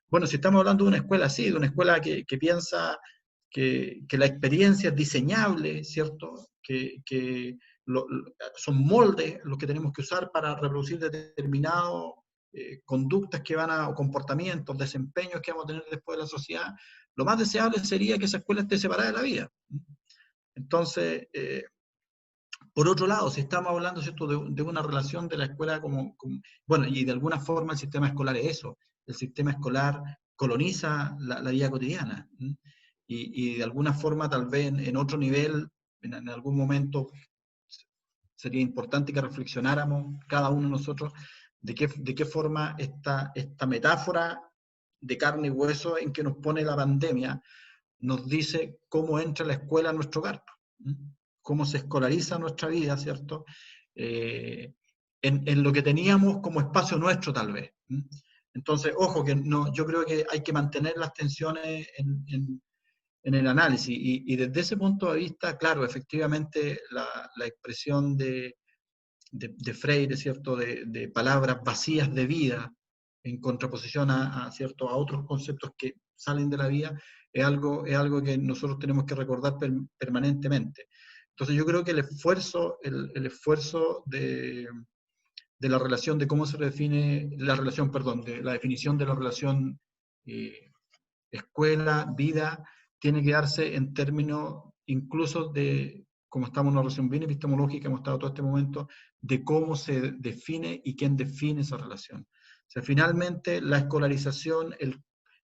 Bueno, si estamos hablando de una escuela así, de una escuela que piensa que la experiencia es diseñable, ¿cierto?, que son moldes los que tenemos que usar para reproducir determinadas conductas o comportamientos, desempeños que vamos a tener después de la sociedad, lo más deseable sería que esa escuela esté separada de la vida. Entonces, por otro lado, si estamos hablando, ¿cierto?, de una relación de la escuela bueno, y de alguna forma el sistema escolar es eso, el sistema escolar coloniza la vida cotidiana. y de alguna forma tal vez en otro nivel, en algún momento sería importante que reflexionáramos cada uno de nosotros de qué forma esta metáfora de carne y hueso en que nos pone la pandemia nos dice cómo entra la escuela a nuestro hogar, cómo se escolariza nuestra vida, ¿cierto? En lo que teníamos como espacio nuestro tal vez. Entonces, ojo, que no, yo creo que hay que mantener las tensiones en el análisis, y desde ese punto de vista, claro, efectivamente la expresión de Freire, ¿cierto? De palabras vacías de vida, en contraposición ¿cierto? A otros conceptos que salen de la vida, es algo que nosotros tenemos que recordar permanentemente. Entonces yo creo que el esfuerzo de la relación, de cómo se define la relación, perdón, de la definición de la relación escuela, vida, tiene que darse en términos incluso de, como estamos en una relación bien epistemológica, hemos estado todo este momento, de cómo se define y quién define esa relación. O sea, finalmente la escolarización,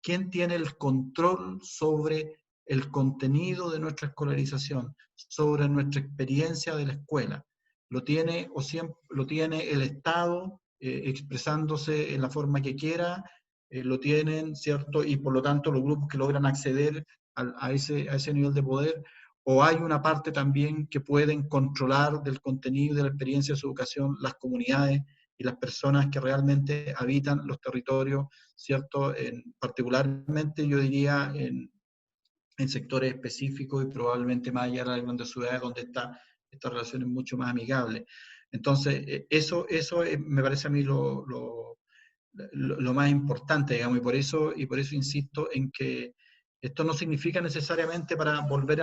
quién tiene el control sobre el contenido de nuestra escolarización, sobre nuestra experiencia de la escuela. Lo tiene el Estado expresándose en la forma que quiera, lo tienen, ¿cierto? Y por lo tanto los grupos que logran acceder a ese nivel de poder, o hay una parte también que pueden controlar del contenido de la experiencia de su educación las comunidades y las personas que realmente habitan los territorios, ¿cierto? Particularmente yo diría en sectores específicos y probablemente más allá de las grandes ciudades donde esta relación es mucho más amigable. Entonces, eso me parece a mí lo más importante, digamos, y por eso insisto en que esto no significa necesariamente, para volver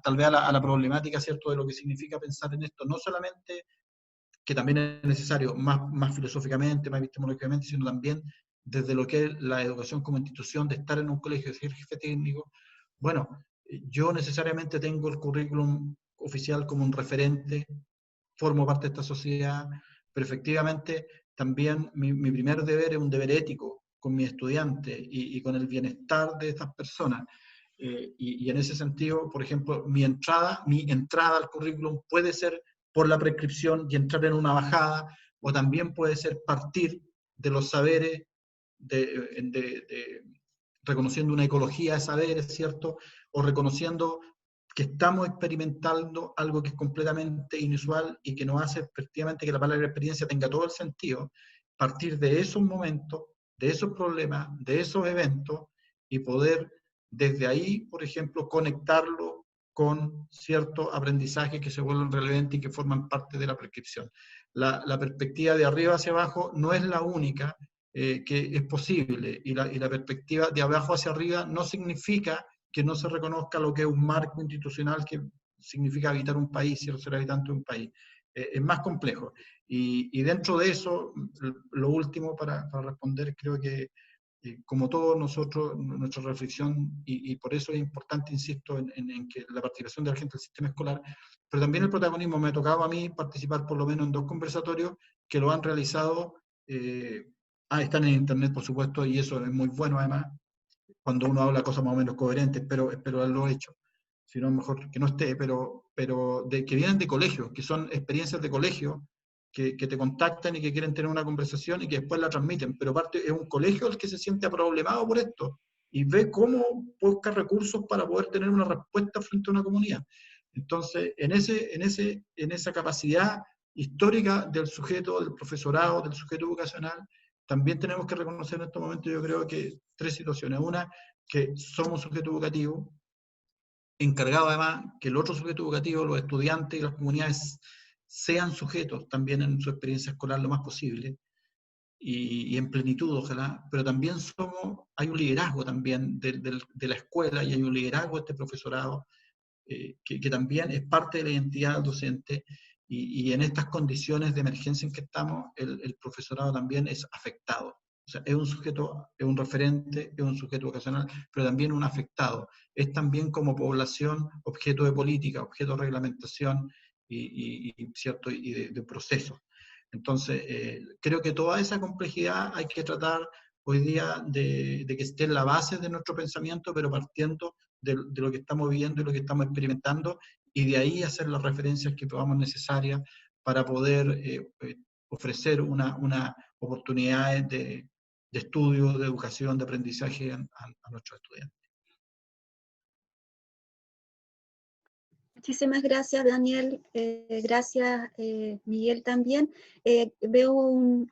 tal vez a la problemática, ¿cierto?, de lo que significa pensar en esto, no solamente que también es necesario más filosóficamente, más epistemológicamente, sino también desde lo que es la educación como institución, de estar en un colegio, de ser jefe técnico. Bueno, yo necesariamente tengo el currículum oficial como un referente, formo parte de esta sociedad, pero efectivamente también mi primer deber es un deber ético con mis estudiantes y con el bienestar de estas personas. Y en ese sentido, por ejemplo, mi entrada al currículum puede ser por la prescripción y entrar en una bajada, o también puede ser partir de los saberes, reconociendo una ecología de saberes, ¿cierto? O reconociendo que estamos experimentando algo que es completamente inusual y que nos hace efectivamente que la palabra experiencia tenga todo el sentido, partir de esos momentos, de esos problemas, de esos eventos, y poder desde ahí, por ejemplo, conectarlo con ciertos aprendizajes que se vuelven relevantes y que forman parte de la prescripción. La perspectiva de arriba hacia abajo no es la única que es posible, y la perspectiva de abajo hacia arriba no significa que no se reconozca lo que es un marco institucional que significa habitar un país, ser habitante de un país. Es más complejo. Y dentro de eso, lo último para responder, creo que como todos nosotros, nuestra reflexión, y por eso es importante, insisto, en que la participación de la gente del sistema escolar, pero también el protagonismo. Me ha tocado a mí participar por lo menos en 2 conversatorios que lo han realizado, están en internet, por supuesto, y eso es muy bueno además, cuando uno habla cosas más o menos coherentes, espero haberlo hecho. Si no, mejor que no esté, pero que vienen de colegios, que son experiencias de colegio, que te contactan y que quieren tener una conversación y que después la transmiten, pero aparte es un colegio el que se siente aproblemado por esto y ve cómo busca recursos para poder tener una respuesta frente a una comunidad. Entonces, en esa capacidad histórica del sujeto, del profesorado, del sujeto educacional, también tenemos que reconocer en estos momentos, yo creo que 3 situaciones. Una, que somos sujeto educativo, encargado además que el otro sujeto educativo, los estudiantes y las comunidades, sean sujetos también en su experiencia escolar lo más posible, y en plenitud, ojalá, pero también hay un liderazgo también de la escuela, y hay un liderazgo de este profesorado, que también es parte de la identidad docente, y en estas condiciones de emergencia en que estamos, el profesorado también es afectado. O sea, es un sujeto, es un referente, es un sujeto vocacional, pero también un afectado. Es también como población objeto de política, objeto de reglamentación ¿cierto? Y de procesos. Entonces, creo que toda esa complejidad hay que tratar hoy día de que esté en la base de nuestro pensamiento, pero partiendo de lo que estamos viviendo y lo que estamos experimentando, y de ahí hacer las referencias que podamos necesarias para poder ofrecer una oportunidad de estudio, de educación, de aprendizaje a nuestros estudiantes. Muchísimas gracias, Daniel. Gracias, Miguel, también. Veo un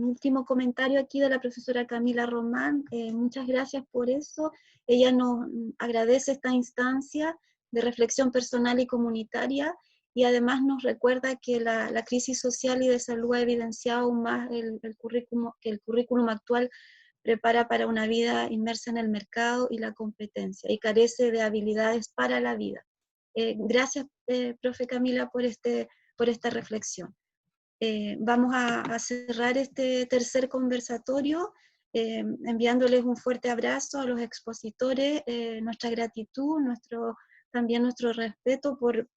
último comentario aquí de la profesora Camila Román. Muchas gracias por eso. Ella nos agradece esta instancia de reflexión personal y comunitaria, y además nos recuerda que la crisis social y de salud ha evidenciado aún más que el currículum actual prepara para una vida inmersa en el mercado y la competencia, y carece de habilidades para la vida. Gracias, profe Camila, por esta reflexión. Vamos a cerrar este tercer conversatorio, enviándoles un fuerte abrazo a los expositores, nuestra gratitud, también nuestro respeto por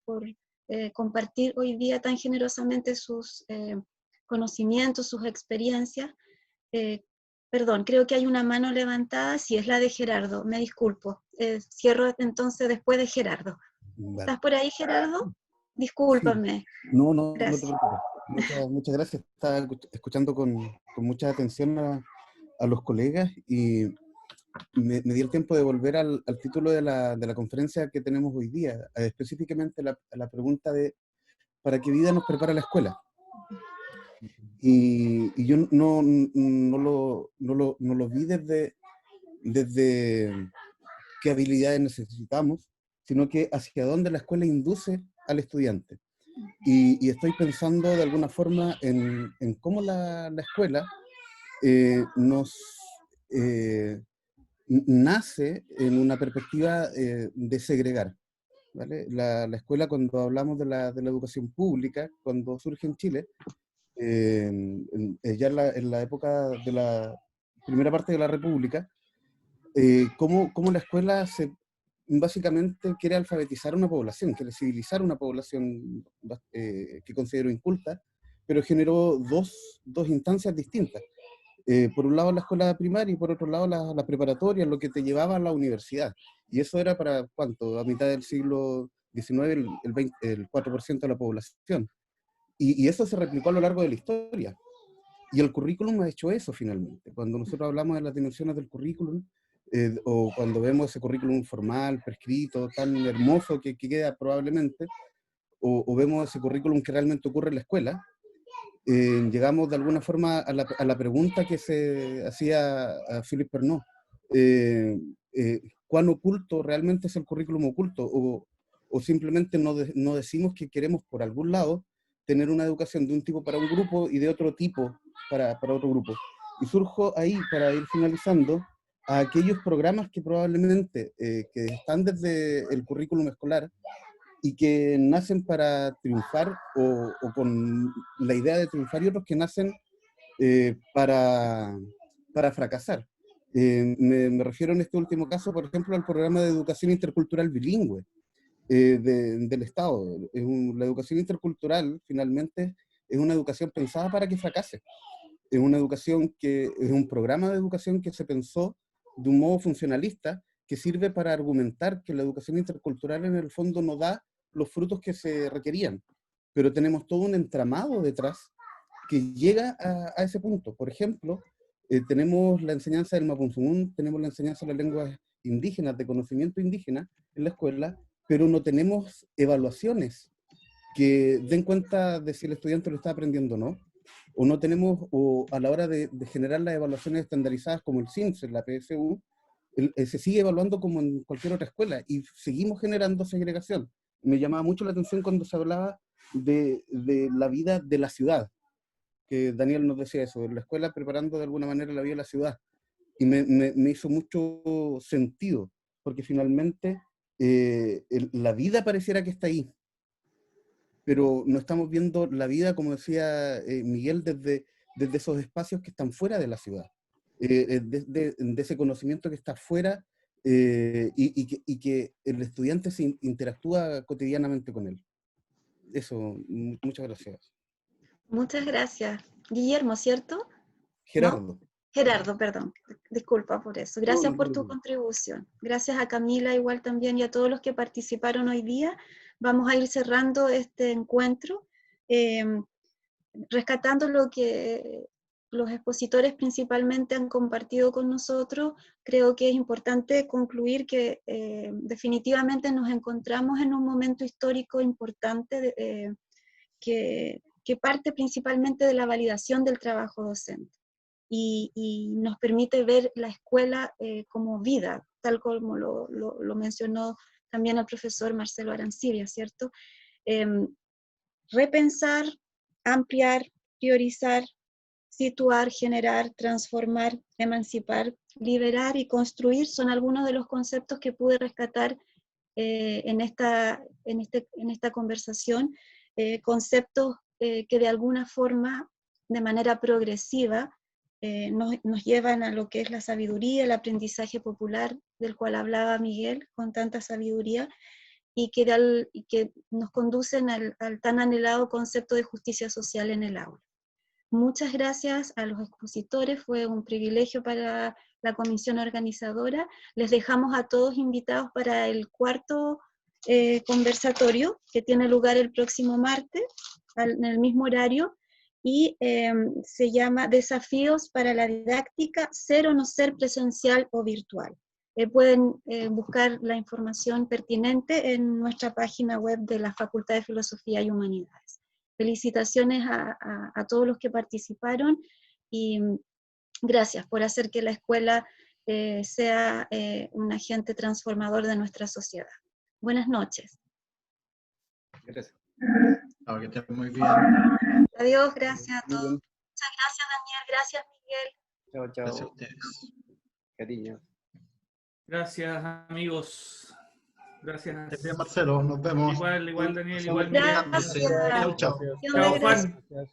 compartir hoy día tan generosamente sus conocimientos, sus experiencias. Perdón, creo que hay una mano levantada, sí, es la de Gerardo, me disculpo. Cierro entonces después de Gerardo. Vale. ¿Estás por ahí, Gerardo? Discúlpame. Sí. No, no te Gracias. preocupes. Muchas gracias. Estaba escuchando con mucha atención a los colegas, y me di el tiempo de volver al título de la conferencia que tenemos hoy día, específicamente la pregunta de ¿para qué vida nos prepara la escuela? Y yo no lo vi desde qué habilidades necesitamos, sino que hacia dónde la escuela induce al estudiante. Y estoy pensando de alguna forma en cómo la escuela nace en una perspectiva de segregar, ¿vale? La escuela, cuando hablamos de la educación pública, cuando surge en Chile, ya en la época de la primera parte de la República, cómo la escuela básicamente quiere alfabetizar una población, quiere civilizar una población que considero inculta, pero generó dos instancias distintas. Por un lado la escuela primaria y por otro lado la preparatoria, lo que te llevaba a la universidad. Y eso era para, ¿cuánto? A mitad del siglo XIX, el 4% de la población. Y eso se replicó a lo largo de la historia. Y el currículum ha hecho eso finalmente. Cuando nosotros hablamos de las dimensiones del currículum, o cuando vemos ese currículum formal, prescrito, tan hermoso que queda probablemente, o vemos ese currículum que realmente ocurre en la escuela, llegamos de alguna forma a la pregunta que se hacía a Philippe Pernot. ¿Cuán oculto realmente es el currículum oculto? O simplemente no decimos que queremos por algún lado tener una educación de un tipo para un grupo y de otro tipo para otro grupo. Y surjo ahí, para ir finalizando, a aquellos programas que probablemente que están desde el currículum escolar y que nacen para triunfar o con la idea de triunfar, y otros que nacen para fracasar. Me refiero en este último caso, por ejemplo, al programa de educación intercultural bilingüe del Estado. La educación intercultural, finalmente, es una educación pensada para que fracase. Es una educación es un programa de educación que se pensó de un modo funcionalista, que sirve para argumentar que la educación intercultural en el fondo no da los frutos que se requerían. Pero tenemos todo un entramado detrás que llega a ese punto. Por ejemplo, tenemos la enseñanza del Mapudungun, tenemos la enseñanza de las lenguas indígenas, de conocimiento indígena en la escuela, pero no tenemos evaluaciones que den cuenta de si el estudiante lo está aprendiendo o no. O no tenemos, o a la hora de generar las evaluaciones estandarizadas como el CIMSS, la PSU, se sigue evaluando como en cualquier otra escuela y seguimos generando segregación. Me llamaba mucho la atención cuando se hablaba de la vida de la ciudad, que Daniel nos decía eso, la escuela preparando de alguna manera la vida de la ciudad. Y me hizo mucho sentido, porque finalmente la vida pareciera que está ahí, pero no estamos viendo la vida, como decía Miguel, desde esos espacios que están fuera de la ciudad, de ese conocimiento que está fuera, y que el estudiante se interactúa cotidianamente con él. Eso, muchas gracias. Muchas gracias. Guillermo, ¿cierto? Gerardo. ¿No? Gerardo, perdón. disculpa por eso. Gracias No, por no, tu no. contribución. Gracias a Camila igual también y a todos los que participaron hoy día. Vamos a ir cerrando este encuentro, rescatando lo que los expositores principalmente han compartido con nosotros. Creo que es importante concluir que definitivamente nos encontramos en un momento histórico importante que parte principalmente de la validación del trabajo docente y nos permite ver la escuela como vida, tal como lo mencionó también el profesor Marcelo Arancibia, ¿cierto? Repensar, ampliar, priorizar, situar, generar, transformar, emancipar, liberar y construir son algunos de los conceptos que pude rescatar en esta conversación, conceptos que de alguna forma, de manera progresiva, nos llevan a lo que es la sabiduría, el aprendizaje popular, del cual hablaba Miguel con tanta sabiduría, y que nos conducen al tan anhelado concepto de justicia social en el aula. Muchas gracias a los expositores, fue un privilegio para la comisión organizadora. Les dejamos a todos invitados para el cuarto conversatorio, que tiene lugar el próximo martes, en el mismo horario, y se llama Desafíos para la didáctica, ser o no ser presencial o virtual. Pueden buscar la información pertinente en nuestra página web de la Facultad de Filosofía y Humanidades. Felicitaciones a todos los que participaron y gracias por hacer que la escuela sea un agente transformador de nuestra sociedad. Buenas noches. Gracias. Chao, que estén muy bien. Adiós, gracias a Muy todos. bien. Muchas gracias, Daniel. Gracias, Miguel. Chao, chao. Gracias a ustedes. Cariño. Gracias, amigos. Gracias. Estés bien, Marcelo, nos vemos. Igual, Daniel, Pasamos igual, bien, Miguel. Gracias. cuídense. Chao, chao. ¿Qué onda? Chao, Gracias. Juan.